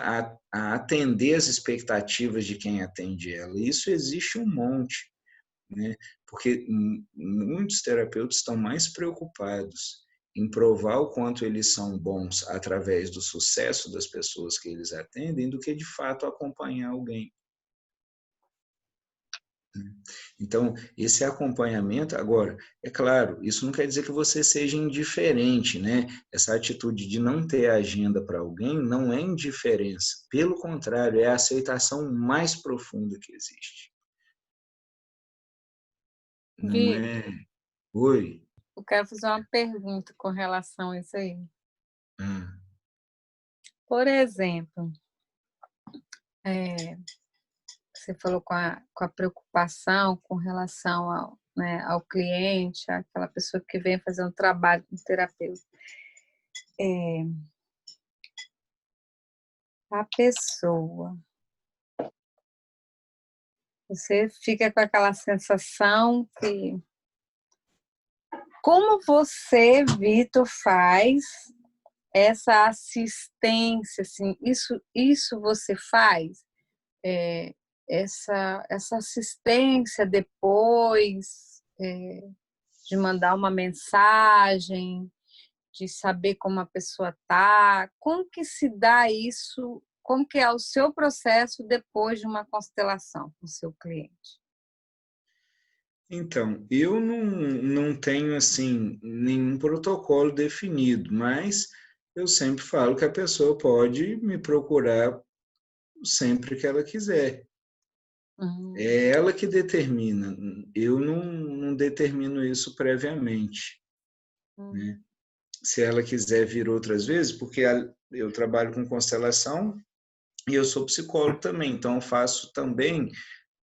Speaker 1: a atender as expectativas de quem atende ela. E isso existe um monte, né? Porque muitos terapeutas estão mais preocupados em provar o quanto eles são bons através do sucesso das pessoas que eles atendem do que, de fato, acompanhar alguém. Então, esse acompanhamento, agora, é claro, isso não quer dizer que você seja indiferente, né? Essa atitude de não ter agenda para alguém não é indiferença. Pelo contrário, é a aceitação mais profunda que existe. Não
Speaker 8: Vi,
Speaker 1: é... Oi?
Speaker 8: eu quero fazer uma pergunta com relação a isso aí. Por exemplo, você falou com a preocupação com relação ao, né, ao cliente, aquela pessoa que vem fazer um trabalho com o terapeuta. A pessoa, você fica com aquela sensação que... Como você, Vitor, faz essa assistência, assim, isso você faz? Essa assistência depois, de mandar uma mensagem, de saber como a pessoa está, como que se dá isso, como que é o seu processo depois de uma constelação com o seu cliente?
Speaker 1: Então, eu não tenho, assim, nenhum protocolo definido, mas eu sempre falo que a pessoa pode me procurar sempre que ela quiser. É ela que determina, eu não determino isso previamente, né? Se ela quiser vir outras vezes, porque eu trabalho com constelação e eu sou psicólogo também, então eu faço também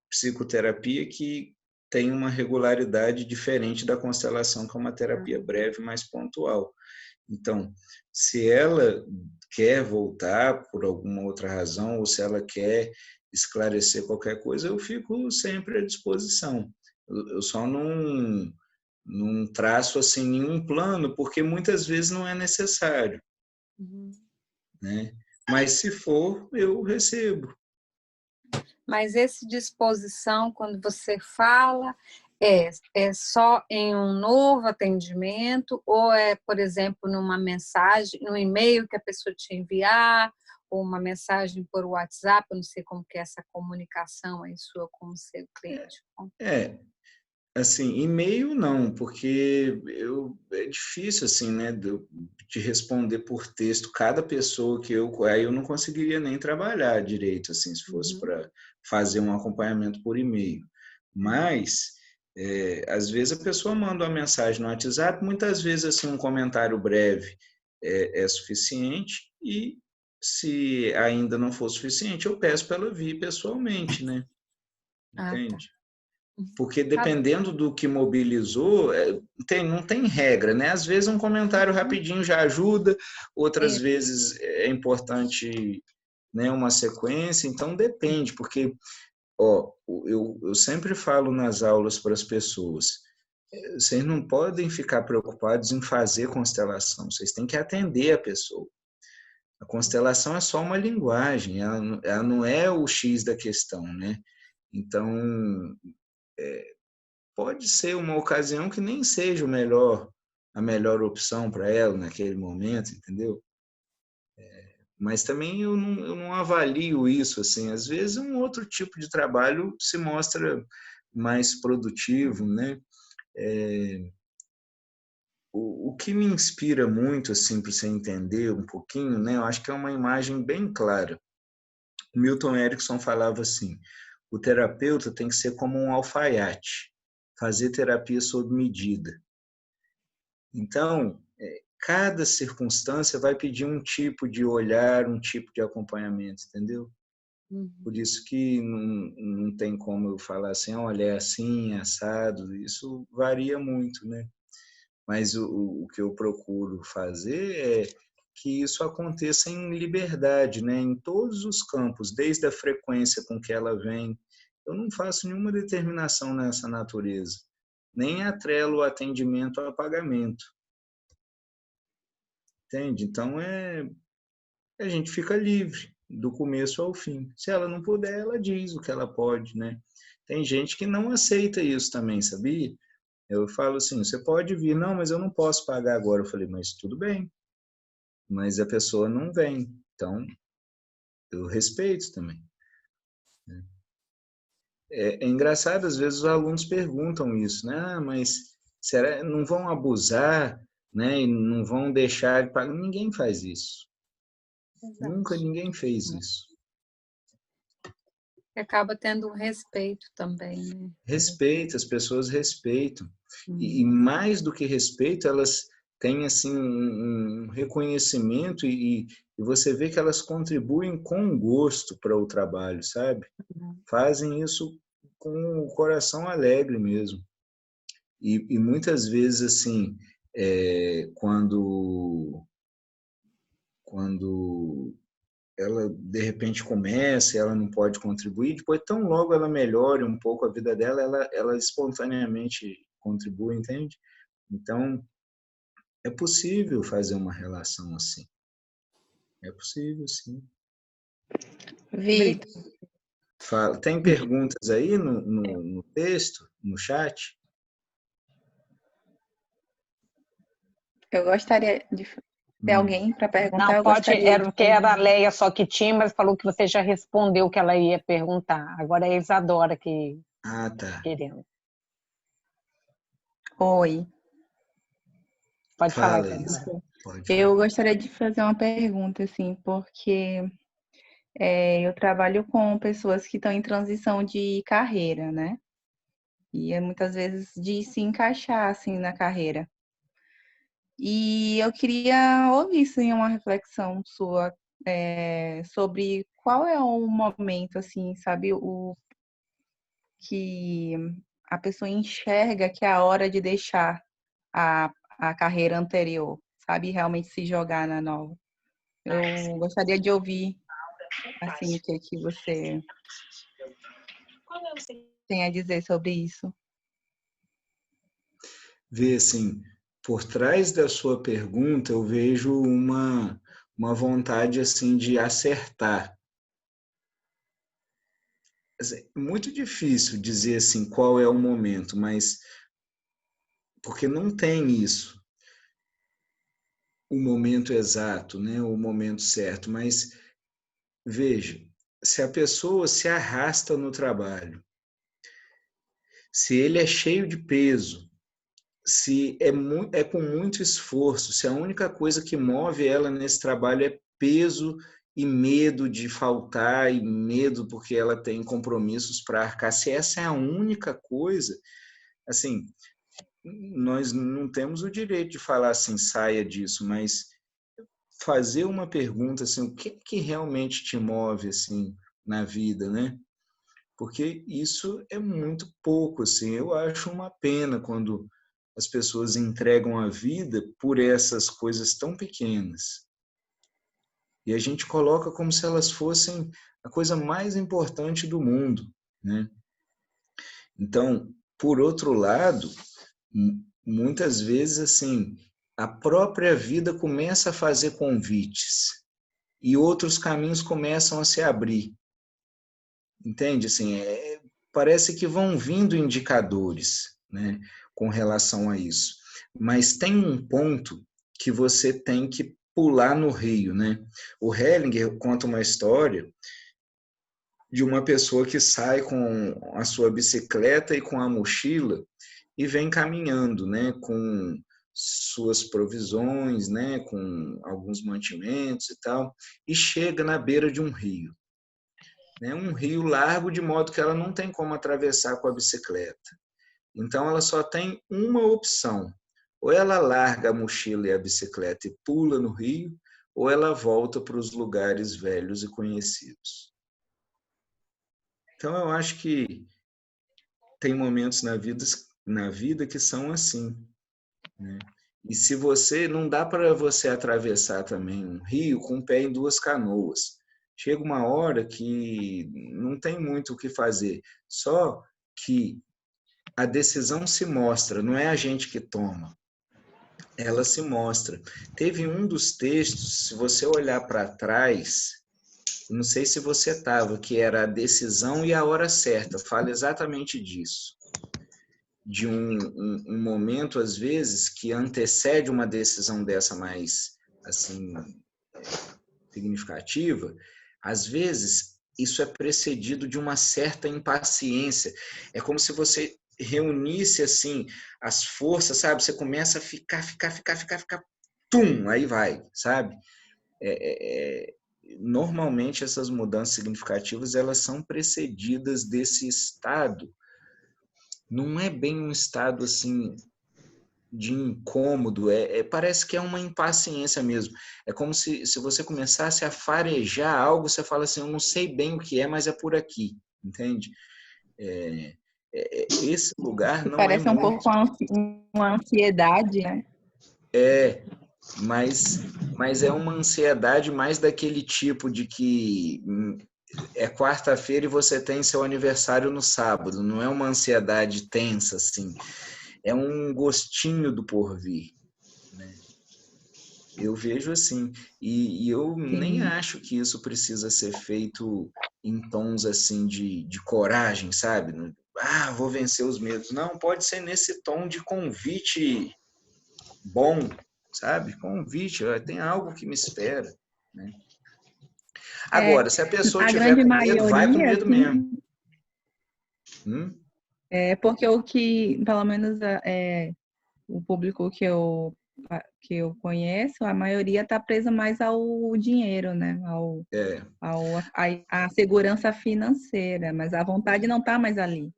Speaker 1: psicoterapia que tem uma regularidade diferente da constelação, que é uma terapia breve, mais pontual. Então, se ela quer voltar por alguma outra razão, ou se ela quer esclarecer qualquer coisa, eu fico sempre à disposição. Eu só não traço assim nenhum plano, porque muitas vezes não é necessário, né? Mas se for, eu recebo.
Speaker 8: Mas essa disposição, quando você fala, é só em um novo atendimento ou é, por exemplo, numa mensagem, num e-mail que a pessoa te enviar, ou uma mensagem por WhatsApp, eu não sei como que é essa comunicação aí sua com o seu cliente.
Speaker 1: Assim, e-mail não, porque é difícil, assim, né, de responder por texto cada pessoa aí eu não conseguiria nem trabalhar direito, assim, se fosse para fazer um acompanhamento por e-mail. Mas, às vezes a pessoa manda uma mensagem no WhatsApp, muitas vezes, assim, um comentário breve é suficiente e, se ainda não for suficiente, eu peço para ela vir pessoalmente, né? Entende?
Speaker 8: Tá.
Speaker 1: Porque dependendo do que mobilizou, não tem regra, né? Às vezes um comentário rapidinho já ajuda, outras vezes é importante, né, uma sequência, então depende, porque eu sempre falo nas aulas para as pessoas, vocês não podem ficar preocupados em fazer constelação, vocês têm que atender a pessoa. A constelação é só uma linguagem, ela não é o X da questão, né? Então, pode ser uma ocasião que nem seja a melhor opção para ela naquele momento, entendeu? Mas também eu não avalio isso, assim. Às vezes um outro tipo de trabalho se mostra mais produtivo, né? O que me inspira muito, assim, para você entender um pouquinho, né? Eu acho que é uma imagem bem clara. O Milton Erickson falava assim, o terapeuta tem que ser como um alfaiate, fazer terapia sob medida. Então, cada circunstância vai pedir um tipo de olhar, um tipo de acompanhamento, entendeu? Por isso que não tem como eu falar assim, olha, é assim, é assado, isso varia muito, né? Mas o que eu procuro fazer é que isso aconteça em liberdade, né? Em todos os campos, desde a frequência com que ela vem. Eu não faço nenhuma determinação nessa natureza, nem atrelo o atendimento ao pagamento. Entende? Então, a gente fica livre, do começo ao fim. Se ela não puder, ela diz o que ela pode, né? Tem gente que não aceita isso também, sabia? Eu falo assim, você pode vir, não, mas eu não posso pagar agora. Eu falei, mas tudo bem, mas a pessoa não vem, então eu respeito também. É engraçado, às vezes os alunos perguntam isso, né? Ah, mas será não vão abusar, né? E não vão deixar de pagar? Ninguém faz isso.
Speaker 4: Exato.
Speaker 1: Nunca ninguém fez isso.
Speaker 8: Acaba tendo um respeito também, né?
Speaker 1: Respeita, as pessoas respeitam. E mais do que respeito, elas têm assim um reconhecimento e você vê que elas contribuem com gosto para o trabalho, sabe? Fazem isso com o coração alegre mesmo. E muitas vezes, assim, quando ela de repente começa, ela não pode contribuir, depois tão logo ela melhore um pouco a vida dela, ela espontaneamente contribui, entende? Então, é possível fazer uma relação assim. É possível, sim.
Speaker 9: Vitor,
Speaker 1: Fala. Tem perguntas aí no texto, no chat?
Speaker 9: eu gostaria de ter alguém para perguntar.
Speaker 5: Não,
Speaker 9: Eu
Speaker 5: pode,
Speaker 9: gostaria
Speaker 5: era
Speaker 9: de
Speaker 5: que era a Leia só que tinha, mas falou que você já respondeu o que ela ia perguntar. Agora é a Isadora que
Speaker 1: Ah, tá.
Speaker 5: querendo.
Speaker 9: Oi.
Speaker 5: Pode falar,
Speaker 1: Fala,
Speaker 5: Isadora.
Speaker 1: Isa. Pode
Speaker 9: Eu
Speaker 1: falar.
Speaker 9: gostaria de fazer uma pergunta, assim, porque eu trabalho com pessoas que estão em transição de carreira, né? E é muitas vezes de se encaixar, assim, na carreira. E eu queria ouvir, sim, uma reflexão sua sobre qual é o momento, assim, sabe, o que a pessoa enxerga que é a hora de deixar a carreira anterior, sabe, realmente se jogar na nova. Eu gostaria de ouvir, assim, o que você tem a dizer sobre isso.
Speaker 1: Vê, assim, por trás da sua pergunta, eu vejo uma vontade, assim, de acertar. Assim, muito difícil dizer, assim, qual é o momento, mas porque não tem isso, o momento exato, né, o momento certo, mas veja, se a pessoa se arrasta no trabalho, se ele é cheio de peso, se é com muito esforço, se a única coisa que move ela nesse trabalho é peso e medo de faltar e medo porque ela tem compromissos para arcar, se essa é a única coisa, assim, nós não temos o direito de falar assim, saia disso, mas fazer uma pergunta assim, o que realmente te move assim na vida, né? Porque isso é muito pouco, assim. Eu acho uma pena quando as pessoas entregam a vida por essas coisas tão pequenas. E a gente coloca como se elas fossem a coisa mais importante do mundo, né? Então, por outro lado, muitas vezes assim, a própria vida começa a fazer convites. e outros caminhos começam a se abrir. Entende? Assim, parece que vão vindo indicadores, né, com relação a isso. Mas tem um ponto que você tem que pular no rio, né? O Hellinger conta uma história de uma pessoa que sai com a sua bicicleta e com a mochila e vem caminhando, né, com suas provisões, né, com alguns mantimentos e tal, e chega na beira de um rio. Né, um rio largo, de modo que ela não tem como atravessar com a bicicleta. Então, ela só tem uma opção. Ou ela larga a mochila e a bicicleta e pula no rio, ou ela volta para os lugares velhos e conhecidos. Então, eu acho que tem momentos na vida que são assim, né? E se você, não dá para você atravessar também um rio com o pé em duas canoas. Chega uma hora que não tem muito o que fazer. Só que a decisão se mostra, não é a gente que toma. Ela se mostra. Teve um dos textos, se você olhar para trás, não sei se você estava, que era a decisão e a hora certa. Fala exatamente disso. De um momento, às vezes, que antecede uma decisão dessa mais, assim, significativa. Às vezes, isso é precedido de uma certa impaciência. É como se você reunisse, assim, as forças, sabe? Você começa a ficar, tum, aí vai, sabe? Normalmente, essas mudanças significativas, elas são precedidas desse estado. Não é bem um estado, assim, de incômodo, parece que é uma impaciência mesmo. É como se você começasse a farejar algo, você fala assim, eu não sei bem o que é, mas é por aqui, entende? Esse lugar não
Speaker 9: parece
Speaker 1: é
Speaker 9: um
Speaker 1: muito...
Speaker 9: pouco uma ansiedade, né?
Speaker 1: Mas é uma ansiedade mais daquele tipo de que é quarta-feira e você tem seu aniversário no sábado, não é uma ansiedade tensa, assim. É um gostinho do porvir, né? Eu vejo assim, e eu nem acho que isso precisa ser feito em tons assim de coragem, sabe? Vou vencer os medos. Não, pode ser nesse tom de convite bom, sabe? Convite, tem algo que me espera, né? Agora, se a pessoa tiver com medo, vai com medo mesmo.
Speaker 9: Porque pelo menos o público que eu conheço, a maioria está presa mais ao dinheiro, né? À segurança financeira, mas a vontade não está mais ali.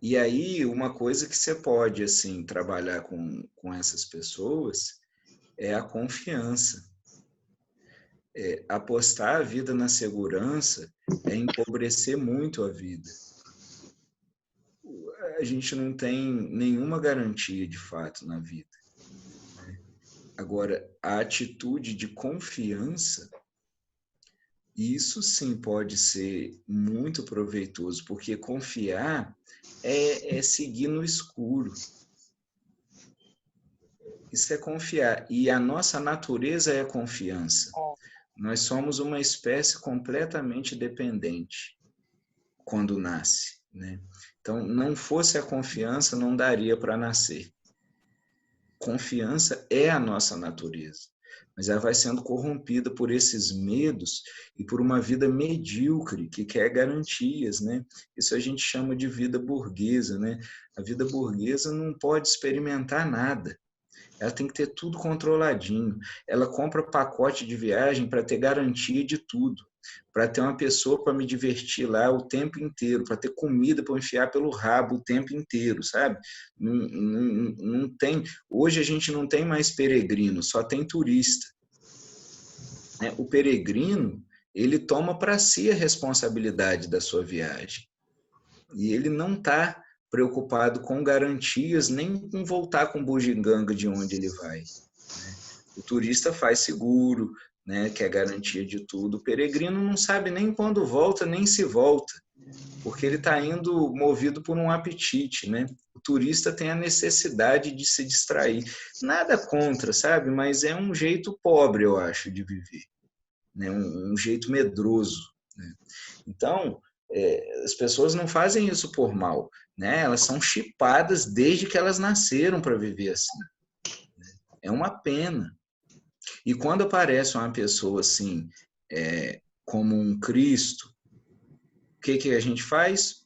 Speaker 1: E aí, uma coisa que você pode, assim, trabalhar com essas pessoas é a confiança. Apostar a vida na segurança é empobrecer muito a vida. A gente não tem nenhuma garantia de fato na vida. Agora, a atitude de confiança, isso sim pode ser muito proveitoso, porque confiar é seguir no escuro. Isso é confiar. E a nossa natureza é a confiança. Nós somos uma espécie completamente dependente quando nasce, né? Então, não fosse a confiança, não daria para nascer. Confiança é a nossa natureza, mas ela vai sendo corrompida por esses medos e por uma vida medíocre que quer garantias, né? Isso a gente chama de vida burguesa, né? A vida burguesa não pode experimentar nada. Ela tem que ter tudo controladinho. Ela compra pacote de viagem para ter garantia de tudo, para ter uma pessoa para me divertir lá o tempo inteiro, para ter comida para enfiar pelo rabo o tempo inteiro, sabe? Não tem. Hoje a gente não tem mais peregrino, só tem turista. O peregrino, ele toma para si a responsabilidade da sua viagem. E ele não está preocupado com garantias, nem com voltar com bugiganga de onde ele vai. O turista faz seguro, né, que é garantia de tudo. O peregrino não sabe nem quando volta, nem se volta, porque ele está indo movido por um apetite, né? O turista tem a necessidade de se distrair. Nada contra, sabe? Mas é um jeito pobre, eu acho, de viver, né? Um jeito medroso, né? Então, as pessoas não fazem isso por mal, né? Elas são chipadas desde que elas nasceram para viver assim. É uma pena. E quando aparece uma pessoa assim, como um Cristo, o que a gente faz?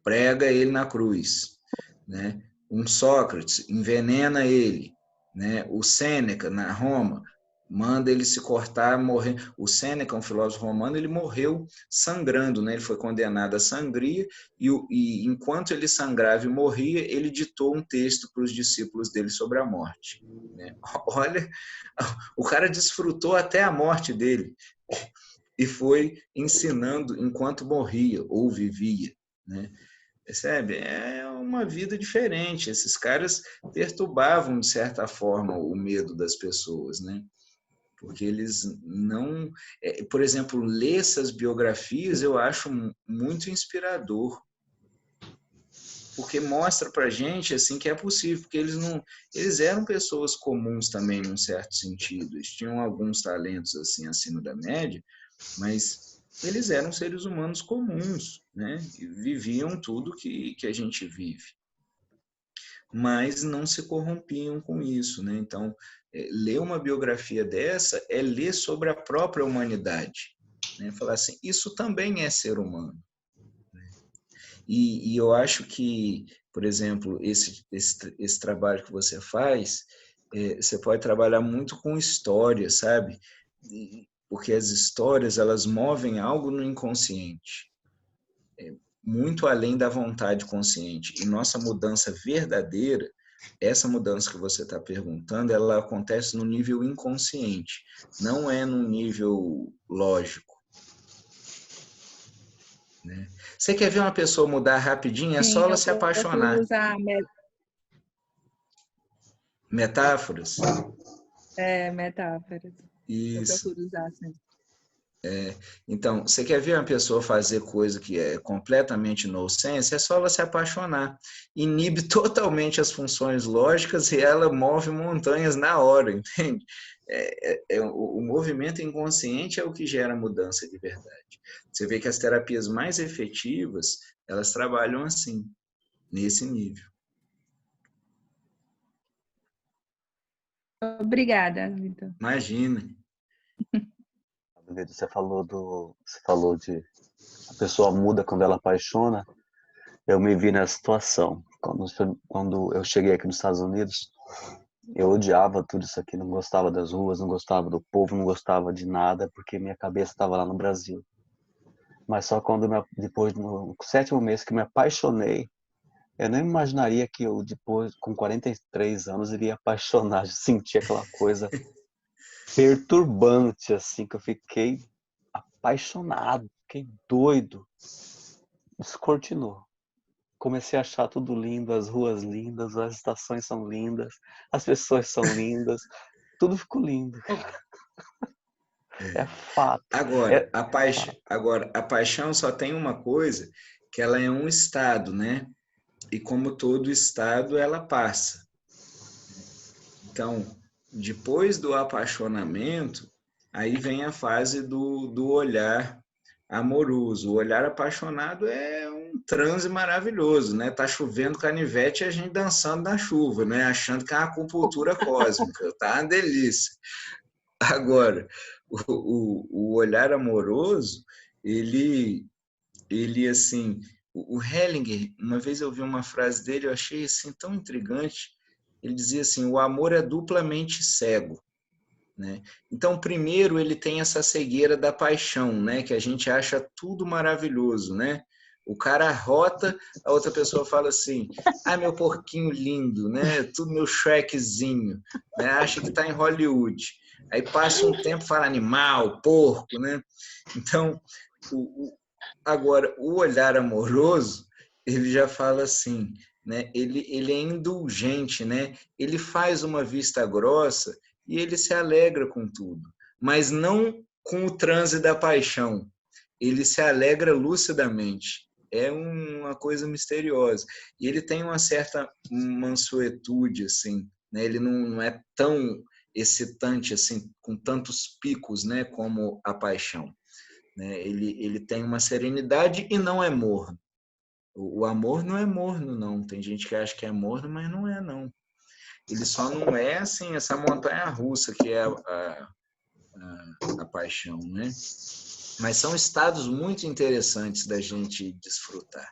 Speaker 1: Prega ele na cruz, né? Um Sócrates envenena ele, né? O Sêneca na Roma manda ele se cortar, morrer. O Sêneca, um filósofo romano, ele morreu sangrando, né? Ele foi condenado à sangria e enquanto ele sangrava e morria, ele ditou um texto para os discípulos dele sobre a morte, né? Olha, o cara desfrutou até a morte dele e foi ensinando enquanto morria ou vivia, né? Percebe? É uma vida diferente. Esses caras perturbavam, de certa forma, o medo das pessoas, né? Porque eles não... Por exemplo, ler essas biografias eu acho muito inspirador. Porque mostra pra gente assim, que é possível. Porque eles eram pessoas comuns também, num certo sentido. Eles tinham alguns talentos assim, acima da média, mas eles eram seres humanos comuns, né? E viviam tudo que a gente vive. Mas não se corrompiam com isso, né? Então, ler uma biografia dessa é ler sobre a própria humanidade, né? Falar assim, isso também é ser humano, né? E eu acho que, por exemplo, esse trabalho que você faz, você pode trabalhar muito com história, sabe? Porque as histórias, elas movem algo no inconsciente, muito além da vontade consciente. E nossa mudança verdadeira, essa mudança que você está perguntando, ela acontece no nível inconsciente, não é no nível lógico, né? Você quer ver uma pessoa mudar rapidinho? É só ela se apaixonar.
Speaker 9: Usar
Speaker 1: Metáforas?
Speaker 9: Metáforas.
Speaker 1: Isso.
Speaker 9: Eu procuro usar, sim.
Speaker 1: Então, você quer ver uma pessoa fazer coisa que é completamente nonsense? É só ela se apaixonar. Inibe totalmente as funções lógicas e ela move montanhas na hora, entende? O movimento inconsciente é o que gera mudança de verdade. Você vê que as terapias mais efetivas, elas trabalham assim, nesse nível.
Speaker 9: Obrigada, Vitor.
Speaker 1: Imagina.
Speaker 2: Você falou de a pessoa muda quando ela apaixona. Eu me vi nessa situação. Quando eu cheguei aqui nos Estados Unidos, eu odiava tudo isso aqui, não gostava das ruas, não gostava do povo, não gostava de nada, porque minha cabeça estava lá no Brasil. Mas só depois, no 7º mês que me apaixonei, eu nem imaginaria que eu, depois, com 43 anos, iria apaixonar, sentir aquela coisa perturbante, assim, que eu fiquei apaixonado, fiquei doido. Descortinou. Comecei a achar tudo lindo, as ruas lindas, as estações são lindas, as pessoas são lindas, tudo ficou lindo. É fato.
Speaker 1: Agora, a paixão só tem uma coisa, que ela é um estado, né? E como todo estado, ela passa. Então, depois do apaixonamento, aí vem a fase do olhar amoroso. O olhar apaixonado é um transe maravilhoso, né? Tá chovendo canivete e a gente dançando na chuva, né? Achando que é uma acupuntura cósmica. Tá uma delícia. Agora, o olhar amoroso, ele assim, o Hellinger, uma vez eu vi uma frase dele, eu achei assim tão intrigante. Ele dizia assim, o amor é duplamente cego, né? Então, primeiro ele tem essa cegueira da paixão, né? Que a gente acha tudo maravilhoso, né? O cara arrota, a outra pessoa fala assim, meu porquinho lindo, né? Tudo meu Shrekzinho, né? Acha que está em Hollywood. Aí passa um tempo, fala animal, porco, né? Então, agora, o olhar amoroso, ele já fala assim, né? Ele é indulgente, né? Ele faz uma vista grossa e ele se alegra com tudo, mas não com o transe da paixão. Ele se alegra lucidamente. é uma coisa misteriosa. E ele tem uma certa mansuetude, assim, né? Ele não é tão excitante, assim, com tantos picos, né, como a paixão, né? Ele tem uma serenidade e não é morno. O amor não é morno, não. Tem gente que acha que é morno, mas não é, não. Ele só não é, assim, essa montanha-russa que é a paixão, né? Mas são estados muito interessantes da gente desfrutar.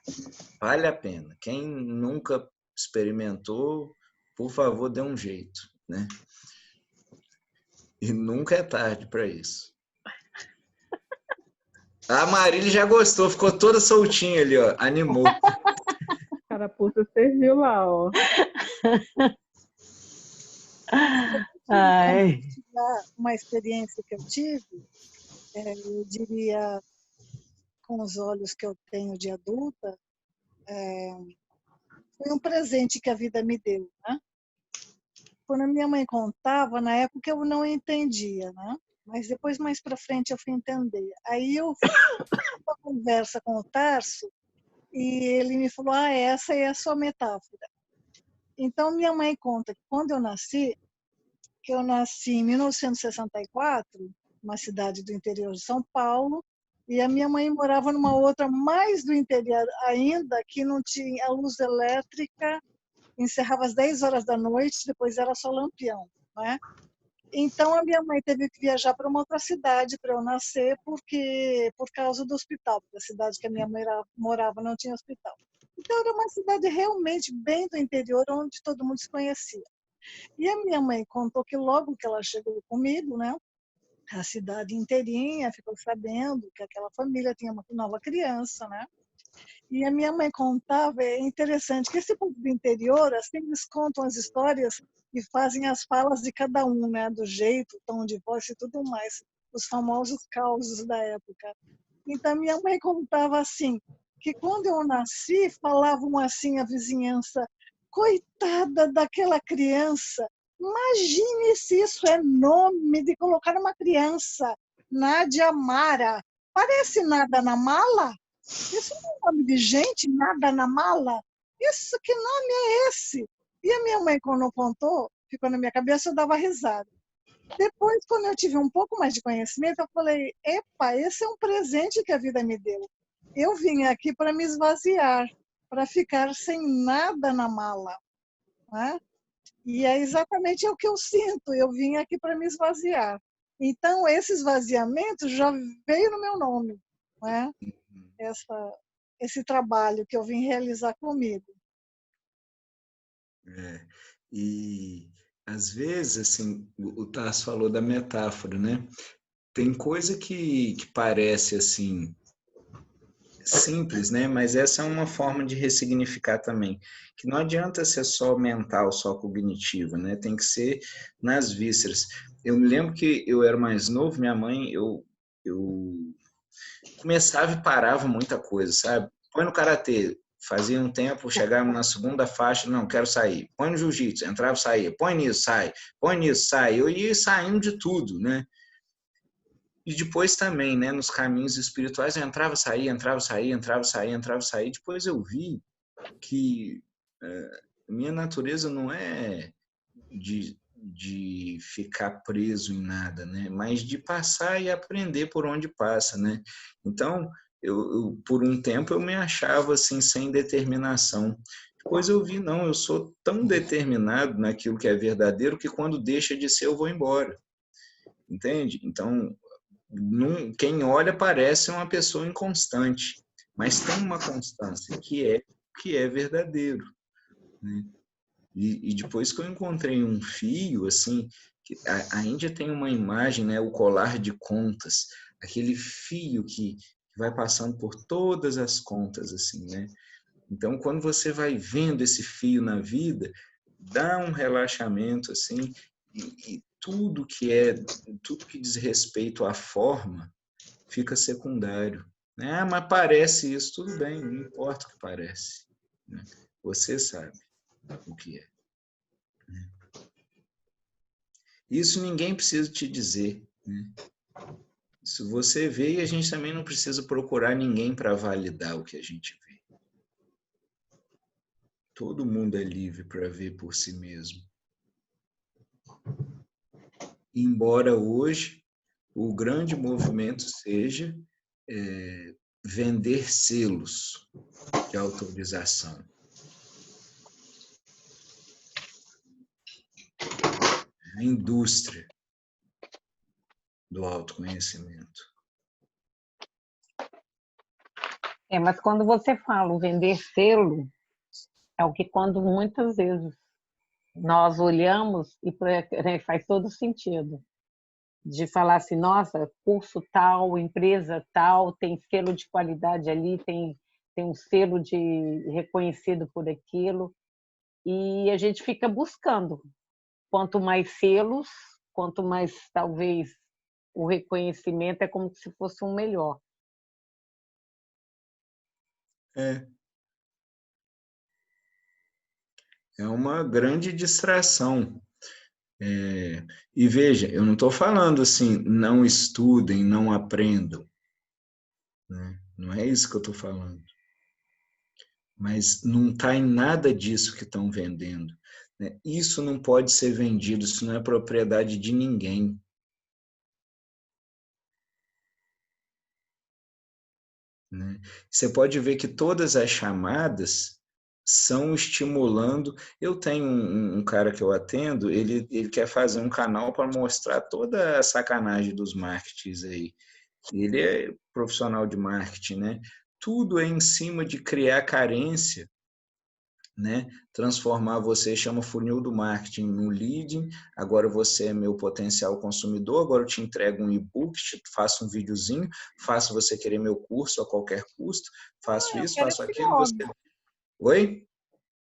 Speaker 1: Vale a pena. Quem nunca experimentou, por favor, dê um jeito, né? E nunca é tarde para isso. A Marília já gostou, ficou toda soltinha ali, ó, animou.
Speaker 3: Carapuça serviu lá, ó.
Speaker 5: Ai.
Speaker 6: Uma experiência que eu tive, eu diria, com os olhos que eu tenho de adulta, foi um presente que a vida me deu, né? Quando a minha mãe contava, na época eu não entendia, né? Mas depois, mais para frente, eu fui entender. Aí eu fui uma conversa com o Tarso e ele me falou, essa é a sua metáfora. Então, minha mãe conta que quando eu nasci em 1964, uma cidade do interior de São Paulo, e a minha mãe morava numa outra mais do interior ainda, que não tinha a luz elétrica, encerrava às 10 horas da noite, depois era só lampião, né? Então a minha mãe teve que viajar para uma outra cidade para eu nascer, por causa do hospital, porque a cidade que a minha mãe morava não tinha hospital. Então era uma cidade realmente bem do interior, onde todo mundo se conhecia. E a minha mãe contou que logo que ela chegou comigo, né, a cidade inteirinha ficou sabendo que aquela família tinha uma nova criança, né? E a minha mãe contava, é interessante, que esse povo do interior, assim, eles contam as histórias e fazem as falas de cada um, né? Do jeito, tom de voz e tudo mais. Os famosos causos da época. Então, minha mãe contava assim, que quando eu nasci, falavam assim a vizinhança, coitada daquela criança, imagine se isso é nome de colocar uma criança, Nádia Mara, parece nada na mala? Isso não é nome de gente, nada na mala? Isso, que nome é esse? E a minha mãe, quando contou, ficou na minha cabeça, eu dava risada. Depois, quando eu tive um pouco mais de conhecimento, eu falei, epa, esse é um presente que a vida me deu. Eu vim aqui para me esvaziar, para ficar sem nada na mala, né? E é exatamente o que eu sinto, eu vim aqui para me esvaziar. Então, esse esvaziamento já veio no meu nome, né? Esse trabalho que eu vim realizar comigo.
Speaker 1: E às vezes, assim, o Tarso falou da metáfora, né? Tem coisa que parece assim simples, né? Mas essa é uma forma de ressignificar também, que não adianta ser só mental, só cognitivo, né? Tem que ser nas vísceras. Eu me lembro que eu era mais novo, minha mãe, eu começava e parava muita coisa, sabe? Põe no karatê, fazia um tempo, chegava na segunda faixa, não, quero sair. Põe no jiu-jitsu, entrava, saía. Põe nisso, sai. Põe nisso, sai. Eu ia saindo de tudo, né? E depois também, né, nos caminhos espirituais, eu entrava, saía, entrava, saía, entrava, saía, entrava, saía. Depois eu vi que minha natureza não é de ficar preso em nada, né? Mas de passar e aprender por onde passa, né? Então, por um tempo eu me achava assim sem determinação. Depois eu vi, não, eu sou tão determinado naquilo que é verdadeiro que quando deixa de ser eu vou embora. Entende? Então, quem olha parece uma pessoa inconstante, mas tem uma constância que é verdadeiro, né? E depois que eu encontrei um fio, assim, a Índia tem uma imagem, né, o colar de contas, aquele fio que vai passando por todas as contas, assim, né? Então, quando você vai vendo esse fio na vida, dá um relaxamento, assim, e tudo que diz respeito à forma fica secundário, né? Ah, mas parece isso, tudo bem, não importa o que parece, né? Você sabe o que é. Isso ninguém precisa te dizer, né? Isso você vê, e a gente também não precisa procurar ninguém para validar o que a gente vê. Todo mundo é livre para ver por si mesmo. Embora hoje o grande movimento seja vender selos de autorização. A indústria do autoconhecimento.
Speaker 5: Mas quando você fala vender selo, é o que quando muitas vezes nós olhamos e faz todo sentido. De falar assim, nossa, curso tal, empresa tal, tem selo de qualidade ali, tem um selo de reconhecido por aquilo, e a gente fica buscando. Quanto mais selos, quanto mais, talvez, o reconhecimento é como se fosse um melhor.
Speaker 1: É uma grande distração. E veja, eu não estou falando assim, não estudem, não aprendam. Né? Não é isso que eu estou falando. Mas não está em nada disso que estão vendendo. Né? Isso não pode ser vendido, isso não é propriedade de ninguém. Né? Você pode ver que todas as chamadas são estimulando. Eu tenho um cara que eu atendo, ele quer fazer um canal para mostrar toda a sacanagem dos marketings aí. Ele é profissional de marketing, né? Tudo é em cima de criar carência, né? Transformar você, chama funil do marketing, no leading. Agora você é meu potencial consumidor, agora eu te entrego um e-book, te faço um videozinho, faço você querer meu curso a qualquer custo, faço isso, faço aquilo. Você... Oi?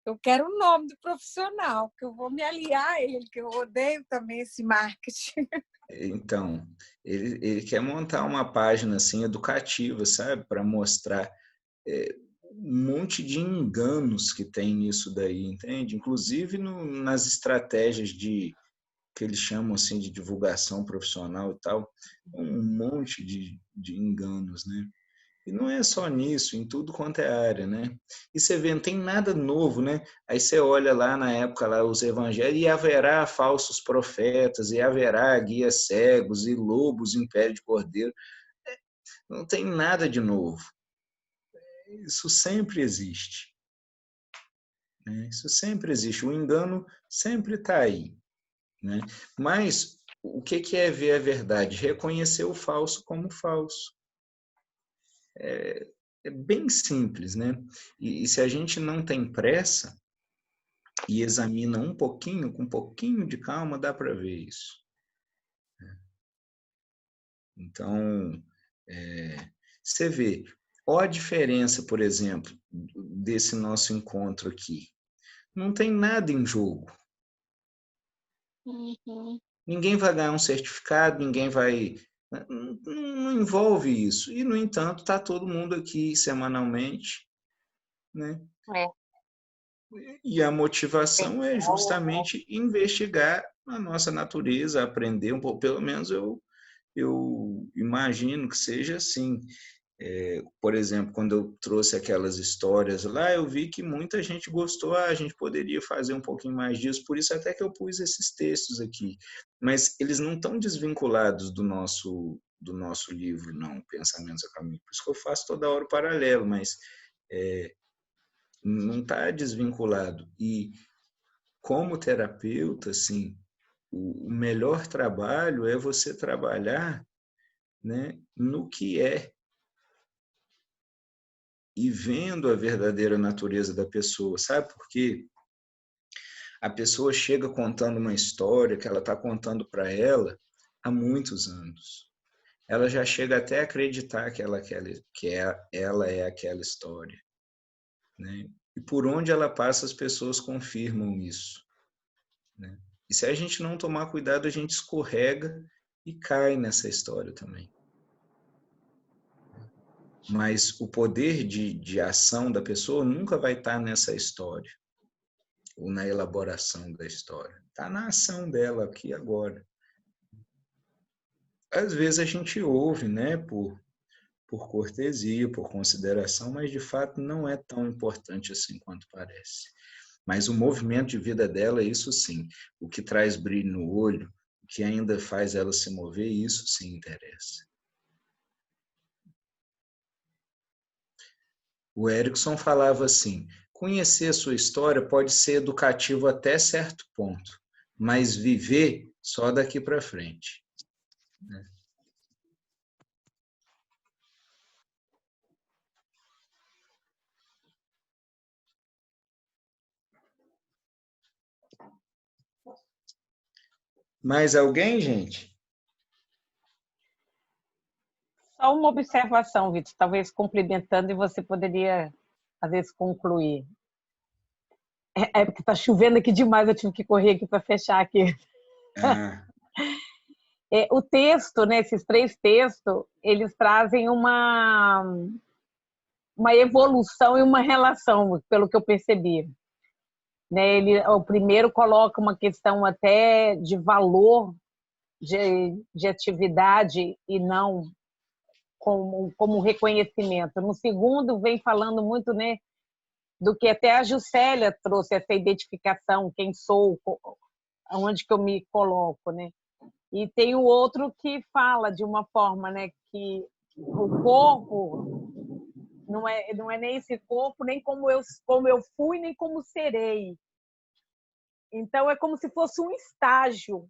Speaker 8: Eu quero o nome do profissional, que eu vou me aliar a ele, que eu odeio também esse marketing.
Speaker 1: Então, ele quer montar uma página assim educativa, sabe? Para mostrar um monte de enganos que tem nisso daí, entende? Inclusive nas estratégias que eles chamam assim de divulgação profissional e tal, um monte de enganos, né? E não é só nisso, em tudo quanto é área, né? E você vê, não tem nada novo, né? Aí você olha lá na época, lá, os evangelhos, e haverá falsos profetas, e haverá guias cegos, e lobos em pele de cordeiro. Não tem nada de novo. Isso sempre existe. Né? Isso sempre existe. O engano sempre está aí. Né? Mas o que é ver a verdade? Reconhecer o falso como falso. É bem simples, né? E se a gente não tem pressa e examina um pouquinho, com um pouquinho de calma, dá para ver isso. Então, você vê, olha a diferença, por exemplo, desse nosso encontro aqui. Não tem nada em jogo.
Speaker 7: Uhum.
Speaker 1: Ninguém vai ganhar um certificado, ninguém vai... Não envolve isso. E, no entanto, está todo mundo aqui semanalmente, né? E a motivação é justamente investigar a nossa natureza, aprender um pouco. Pelo menos eu imagino que seja assim. Por exemplo, quando eu trouxe aquelas histórias lá, eu vi que muita gente gostou, a gente poderia fazer um pouquinho mais disso, por isso até que eu pus esses textos aqui. Mas eles não estão desvinculados do nosso livro, não, Pensamentos a Caminho. Por isso que eu faço toda hora o paralelo, mas não está desvinculado. E como terapeuta, assim, o melhor trabalho é você trabalhar, né, no que é, e vendo a verdadeira natureza da pessoa, sabe? Porque a pessoa chega contando uma história que ela está contando para ela há muitos anos. Ela já chega até a acreditar que ela é aquela história. Né? E por onde ela passa, as pessoas confirmam isso. Né? E se a gente não tomar cuidado, a gente escorrega e cai nessa história também. Mas o poder de ação da pessoa nunca vai estar nessa história, ou na elaboração da história. Está na ação dela aqui agora. Às vezes a gente ouve, né, por cortesia, por consideração, mas de fato não é tão importante assim quanto parece. Mas o movimento de vida dela, isso sim. O que traz brilho no olho, o que ainda faz ela se mover, isso sim interessa. O Erickson falava assim: conhecer a sua história pode ser educativo até certo ponto, mas viver só daqui para frente. Mais alguém, gente?
Speaker 5: Só uma observação, Vitor, talvez complementando, e você poderia, às vezes, concluir. É porque está chovendo aqui demais, eu tive que correr aqui para fechar aqui.
Speaker 1: Ah,
Speaker 5: O texto, né, esses 3 textos, eles trazem uma evolução e uma relação, pelo que eu percebi. Né, o primeiro coloca uma questão até de valor de atividade e não como reconhecimento. No segundo, vem falando muito, né, do que até a Juscelia trouxe, essa identificação, quem sou, onde que eu me coloco, né? E tem o outro que fala de uma forma, né, que o corpo não é nem esse corpo, nem como eu fui, nem como serei. Então, é como se fosse um estágio.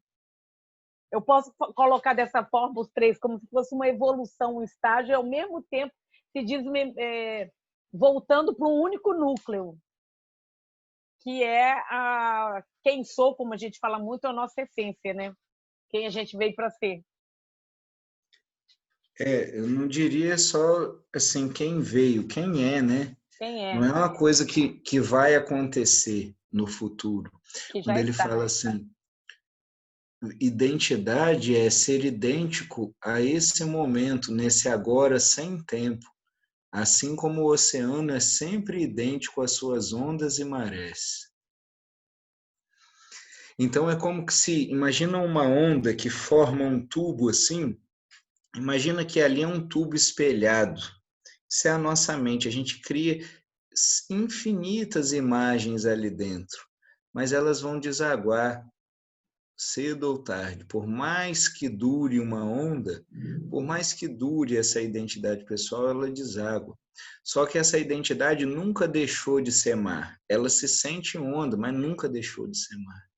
Speaker 5: Eu posso colocar dessa forma os 3, como se fosse uma evolução, um estágio, e ao mesmo tempo se diz voltando para um único núcleo, que é quem sou, como a gente fala muito, a nossa essência, né? Quem a gente veio para ser.
Speaker 1: eu não diria só assim quem veio, quem é, né?
Speaker 5: Quem é,
Speaker 1: Não é uma coisa que vai acontecer no futuro.
Speaker 5: que
Speaker 1: Quando
Speaker 5: já
Speaker 1: ele
Speaker 5: está.
Speaker 1: fala assim, identidade é ser idêntico a esse momento, nesse agora sem tempo, assim como o oceano é sempre idêntico às suas ondas e marés. Então é como que se, imagina uma onda que forma um tubo assim, imagina que ali é um tubo espelhado. Isso é a nossa mente, a gente cria infinitas imagens ali dentro, mas elas vão desaguar cedo ou tarde. Por mais que dure uma onda, por mais que dure essa identidade pessoal, ela deságua. Só que essa identidade nunca deixou de ser mar. Ela se sente onda, mas nunca deixou de ser mar.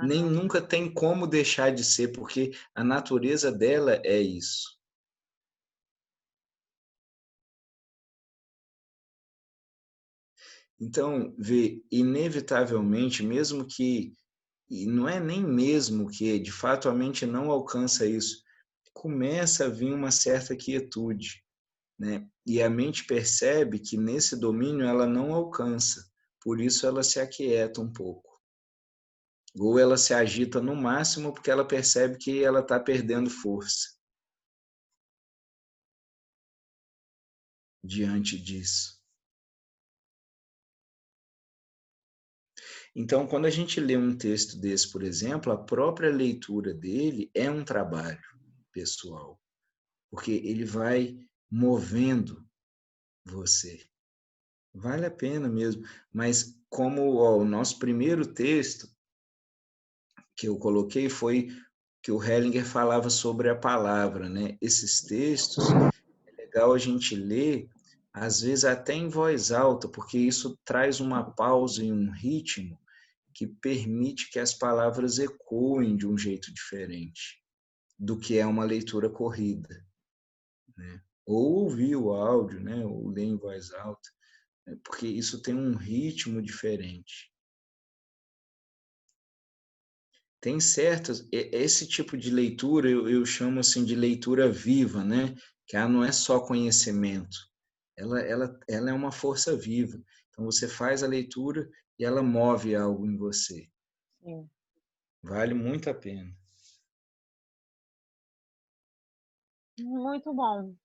Speaker 1: Nem nunca tem como deixar de ser, porque a natureza dela é isso. Então, vê, inevitavelmente, mesmo que, e não é nem mesmo que, de fato, a mente não alcança isso, começa a vir uma certa quietude, né? E a mente percebe que nesse domínio ela não alcança, por isso ela se aquieta um pouco. Ou ela se agita no máximo porque ela percebe que ela está perdendo força diante disso. Então, quando a gente lê um texto desse, por exemplo, a própria leitura dele é um trabalho pessoal, porque ele vai movendo você. Vale a pena mesmo, mas como o nosso primeiro texto que eu coloquei foi que o Hellinger falava sobre a palavra, né? Esses textos, é legal a gente ler, às vezes até em voz alta, porque isso traz uma pausa e um ritmo que permite que as palavras ecoem de um jeito diferente do que é uma leitura corrida, né? Ou ouvir o áudio, né? Ou ler em voz alta, né? Porque isso tem um ritmo diferente. Tem certas, esse tipo de leitura eu chamo assim de leitura viva, né? Que não é só conhecimento, ela é uma força viva. Então você faz a leitura e ela move algo em você.
Speaker 5: Sim.
Speaker 1: Vale muito a pena.
Speaker 5: Muito bom.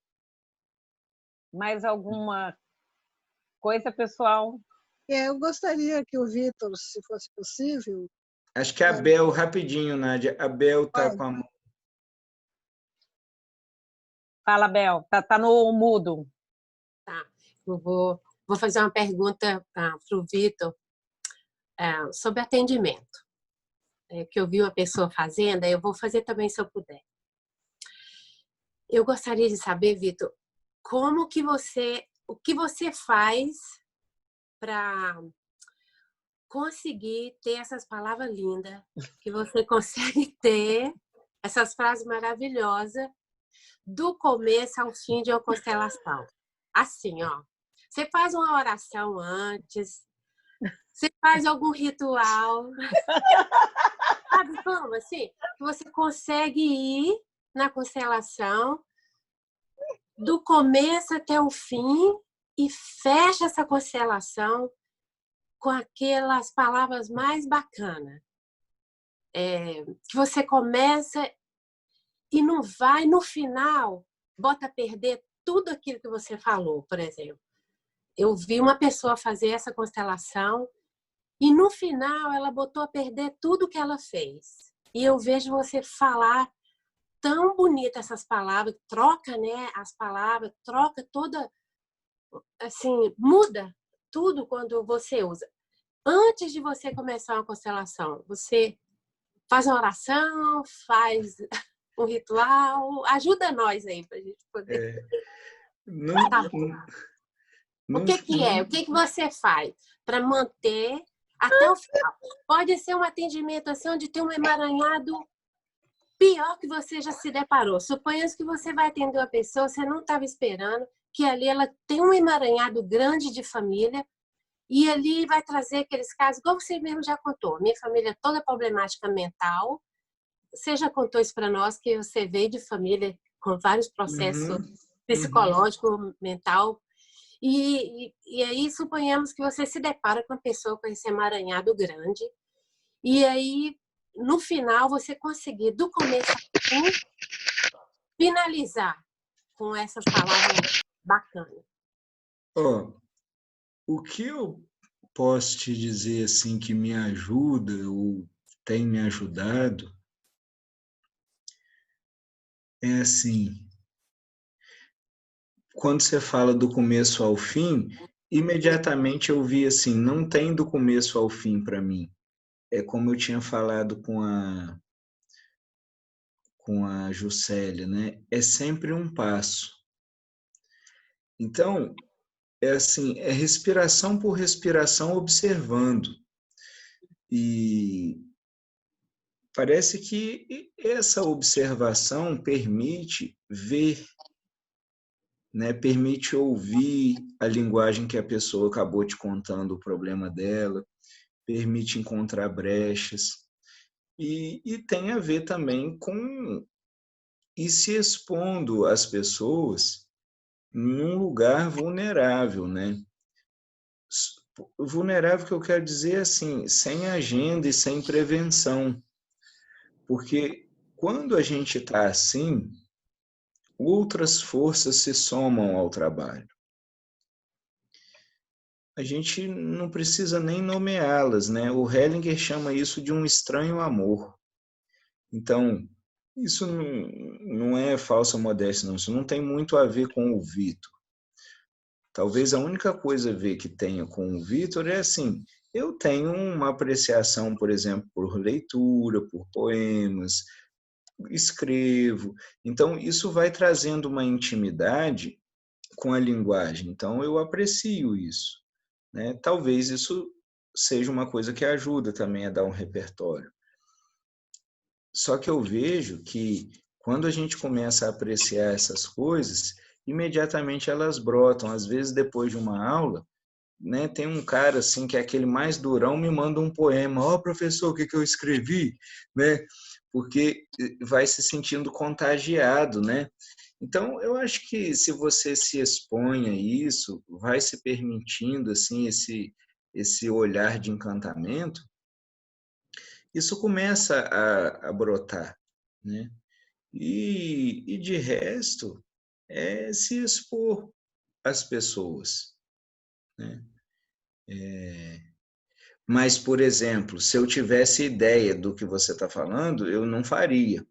Speaker 5: Mais alguma coisa, pessoal?
Speaker 6: Eu gostaria que o Vitor, se fosse possível.
Speaker 1: Acho que a Bel, rapidinho, Nádia, a Bel está com a mão.
Speaker 5: Fala, Bel, tá no mudo.
Speaker 10: Tá, eu vou vou fazer uma pergunta para o Vitor sobre atendimento, que eu vi uma pessoa fazendo, eu vou fazer também se eu puder. Eu gostaria de saber, Vitor, o que você faz para conseguir ter essas palavras lindas, que você consegue ter essas frases maravilhosas do começo ao fim de uma constelação. Assim, ó, você faz uma oração antes, você faz algum ritual, sabe como, assim, que você consegue ir na constelação do começo até o fim e fecha essa constelação com aquelas palavras mais bacanas. Que você começa e não vai, no final, bota a perder tudo aquilo que você falou, por exemplo. Eu vi uma pessoa fazer essa constelação e no final ela botou a perder tudo que ela fez. E eu vejo você falar tão bonita essas palavras, troca, né, as palavras, troca toda, assim, muda tudo quando você usa. Antes de você começar uma constelação, você faz uma oração, faz um ritual, ajuda nós aí para a gente poder... O que é? O que você faz para manter até o final? Pode ser um atendimento assim, onde tem um emaranhado pior que você já se deparou. Suponhamos que você vai atender uma pessoa, você não estava esperando, que ali ela tem um emaranhado grande de família, e ali vai trazer aqueles casos, igual você mesmo já contou. Minha família é toda problemática mental. Você já contou isso para nós, que você veio de família com vários processos psicológico, mental. E aí, suponhamos que você se depara com uma pessoa com esse emaranhado grande. E aí, no final, você conseguir, do começo ao fim, finalizar com essas palavras bacanas.
Speaker 1: O que eu posso te dizer assim que me ajuda ou tem me ajudado é assim, quando você fala do começo ao fim, imediatamente eu vi assim, não tem do começo ao fim para mim. É como eu tinha falado com a Juscelia, né? É sempre um passo. Então, é assim, é respiração por respiração observando. E parece que essa observação permite ver, né? Permite ouvir a linguagem que a pessoa acabou te contando o problema dela, permite encontrar brechas. E tem a ver também com ir se expondo às pessoas num lugar vulnerável, né? Vulnerável que eu quero dizer assim, sem agenda e sem prevenção. Porque quando a gente está assim, outras forças se somam ao trabalho. A gente não precisa nem nomeá-las, né? O Hellinger chama isso de um estranho amor. Então, isso não é falsa modéstia, não. Isso não tem muito a ver com o Vitor. Talvez a única coisa a ver que tenha com o Vitor é assim, eu tenho uma apreciação, por exemplo, por leitura, por poemas, escrevo. Então, isso vai trazendo uma intimidade com a linguagem. Então, eu aprecio isso, né? Talvez isso seja uma coisa que ajuda também a dar um repertório. Só que eu vejo que quando a gente começa a apreciar essas coisas, imediatamente elas brotam. Às vezes, depois de uma aula, né, tem um cara assim que é aquele mais durão, me manda um poema. Ó, professor, o que eu escrevi? Né? Porque vai se sentindo contagiado, né? Então, eu acho que se você se expõe a isso, vai se permitindo assim esse olhar de encantamento, isso começa a brotar, né? E de resto, é se expor às pessoas, né? Mas, por exemplo, se eu tivesse ideia do que você está falando, eu não faria.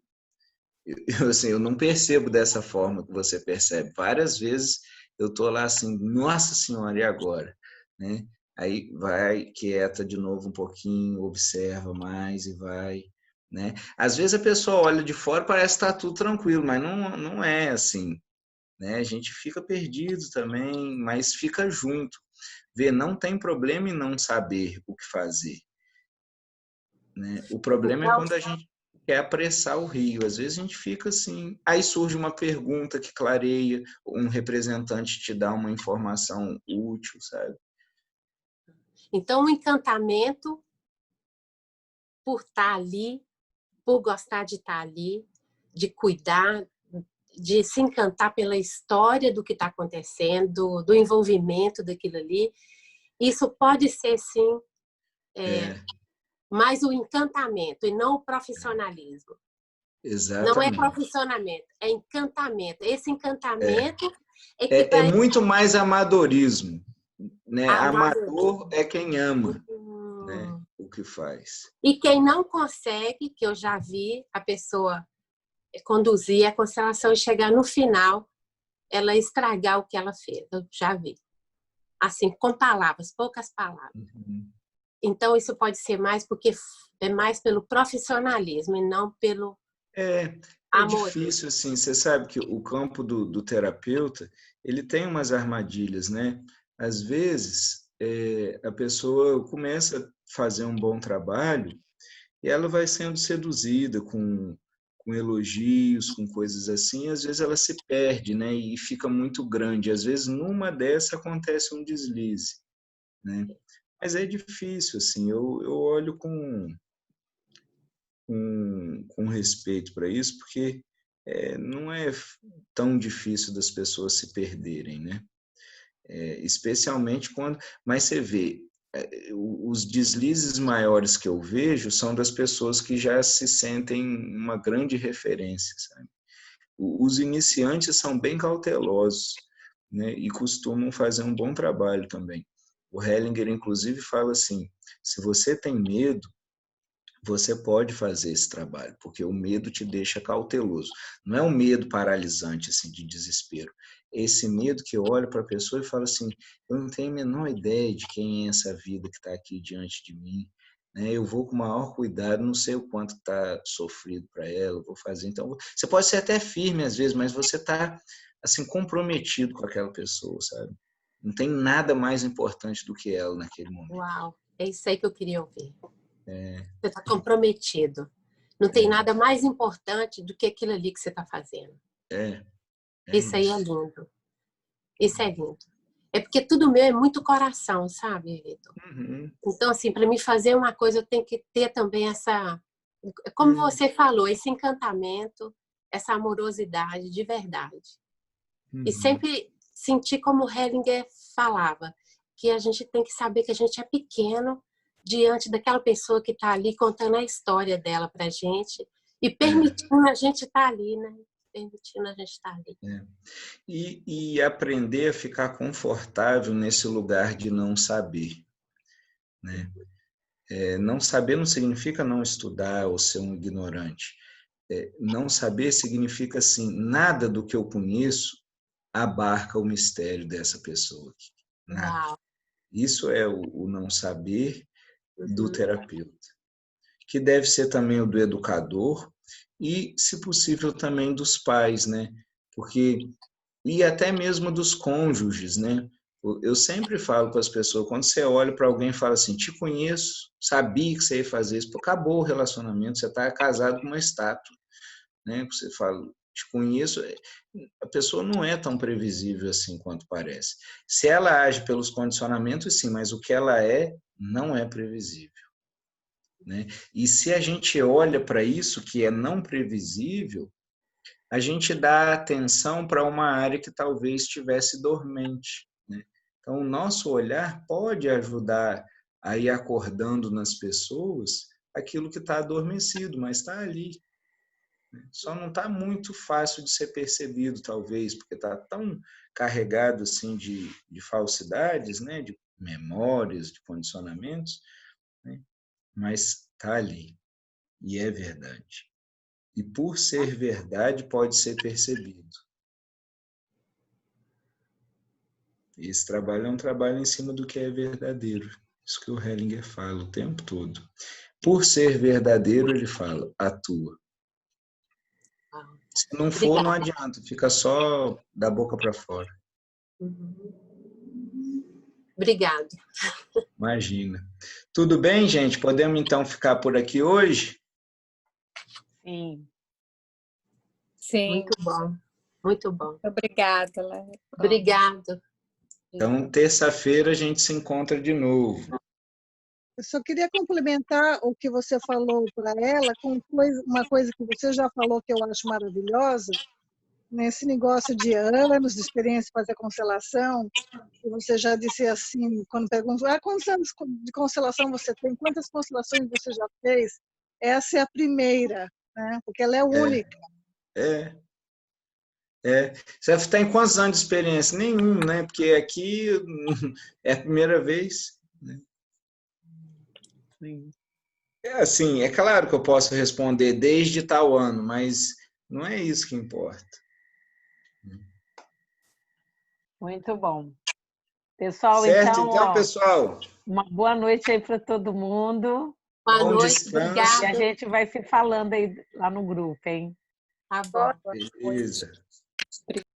Speaker 1: Assim, eu não percebo dessa forma que você percebe. Várias vezes eu estou lá assim, nossa senhora, e agora? Né? Aí vai, quieta de novo um pouquinho, observa mais e vai. Né? Às vezes a pessoa olha de fora, parece que está tudo tranquilo, mas não é assim. Né? A gente fica perdido também, mas fica junto. Vê, não tem problema em não saber o que fazer. Né? O problema é
Speaker 10: Então,
Speaker 1: quando a gente quer apressar o rio. Às vezes a gente fica assim, aí surge uma pergunta que clareia, um representante te dá uma informação útil, sabe?
Speaker 10: então, o encantamento por estar ali, por gostar de estar ali, de cuidar, de se encantar pela história do que está acontecendo, do envolvimento daquilo ali, isso pode ser, sim, mais o encantamento e não o profissionalismo.
Speaker 1: Exatamente.
Speaker 10: Não é profissionamento, é encantamento. Esse encantamento é que
Speaker 1: É muito mais amadorismo. Né?
Speaker 10: amadorismo.
Speaker 1: Amador é quem ama, né? O que faz.
Speaker 10: E quem não consegue, que eu já vi a pessoa conduzir a constelação e chegar no final, ela estragar o que ela fez. Eu já vi. Assim, com palavras, poucas palavras. Então, isso pode ser mais porque é mais pelo profissionalismo e não pelo amor.
Speaker 1: Difícil, assim. Você sabe que o campo do terapeuta, ele tem umas armadilhas, né? Às vezes, a pessoa começa a fazer um bom trabalho e ela vai sendo seduzida com elogios, com coisas assim, às vezes ela se perde, né? E fica muito grande. Às vezes, numa dessa acontece um deslize, né? Mas é difícil, assim. Eu olho com respeito para isso, porque não é tão difícil das pessoas se perderem, né? Especialmente quando... Mas você vê, os deslizes maiores que eu vejo são das pessoas que já se sentem uma grande referência, sabe? Os iniciantes são bem cautelosos, né? E costumam fazer um bom trabalho também. O Hellinger, inclusive, fala assim, se você tem medo, você pode fazer esse trabalho, porque o medo te deixa cauteloso. Não é um medo paralisante, assim, de desespero. É esse medo que olha para a pessoa e fala assim, eu não tenho a menor ideia de quem é essa vida que está aqui diante de mim, né? Eu vou com o maior cuidado, não sei o quanto está sofrido para ela, eu vou fazer. Então, você pode ser até firme às vezes, mas você está assim, comprometido com aquela pessoa, sabe? Não tem nada mais importante do que ela naquele momento.
Speaker 10: Uau, é isso aí que eu queria ouvir. Você está comprometido. Não tem nada mais importante do que aquilo ali que você está fazendo. Isso aí é lindo. Isso é lindo. É porque tudo meu é muito coração, sabe, Vitor? Então, assim, para me fazer uma coisa, eu tenho que ter também essa... Como você falou, esse encantamento, essa amorosidade de verdade. E sempre sentir como o Hellinger falava, que a gente tem que saber que a gente é pequeno diante daquela pessoa que está ali contando a história dela para a gente e permitindo a gente estar ali, né? Permitindo a gente estar ali.
Speaker 1: E aprender a ficar confortável nesse lugar de não saber, né? Não saber não significa não estudar ou ser um ignorante. Não saber significa, assim, nada do que eu conheço abarca o mistério dessa pessoa aqui. Nada.
Speaker 10: Uau.
Speaker 1: Isso é o não saber do terapeuta, que deve ser também o do educador e, se possível, também dos pais, né? Porque, e até mesmo dos cônjuges, né? Eu sempre falo para as pessoas, quando você olha para alguém e fala assim, te conheço, sabia que você ia fazer isso, acabou o relacionamento, você está casado com uma estátua, né? Você fala, te conheço, a pessoa não é tão previsível assim quanto parece. Se ela age pelos condicionamentos, sim, mas o que ela é, não é previsível. Né? E se a gente olha para isso que é não previsível, a gente dá atenção para uma área que talvez estivesse dormente. Né? Então, o nosso olhar pode ajudar a ir acordando nas pessoas aquilo que está adormecido, mas está ali. Só não está muito fácil de ser percebido, talvez, porque está tão carregado assim, de falsidades, né? De memórias, de condicionamentos, né? Mas está ali, e é verdade. E por ser verdade, pode ser percebido. E esse trabalho é um trabalho em cima do que é verdadeiro. Isso que o Hellinger fala o tempo todo. Por ser verdadeiro, ele fala, atua. Se não for,
Speaker 10: Obrigada.
Speaker 1: não adianta, fica só da boca para fora.
Speaker 10: Obrigada.
Speaker 1: Imagina. Tudo bem, gente? Podemos então ficar por aqui hoje?
Speaker 5: Sim.
Speaker 8: Sim.
Speaker 10: Muito bom. Muito bom.
Speaker 8: Obrigada, Laura.
Speaker 10: Obrigado.
Speaker 1: Então, terça-feira a gente se encontra de novo.
Speaker 6: Eu só queria complementar o que você falou para ela com uma coisa que você já falou que eu acho maravilhosa, nesse negócio de anos de experiência em fazer constelação, e você já disse assim, quando perguntam, quantos anos de constelação você tem, quantas constelações você já fez? Essa é a primeira, né? Porque ela é única.
Speaker 1: Você tem quantos anos de experiência? Nenhum, né? Porque aqui é a primeira vez. Né?
Speaker 5: Sim.
Speaker 1: Assim, é claro que eu posso responder desde tal ano, mas não é isso que importa.
Speaker 5: Muito bom. Pessoal,
Speaker 1: Certo,
Speaker 5: então, ó,
Speaker 1: pessoal.
Speaker 5: uma boa noite aí para todo mundo.
Speaker 10: Boa
Speaker 1: Bom
Speaker 10: noite,
Speaker 1: descanso.
Speaker 5: E a
Speaker 10: obrigada.
Speaker 5: gente vai se falando aí lá no grupo, hein?
Speaker 10: Tá bom.
Speaker 1: Beleza.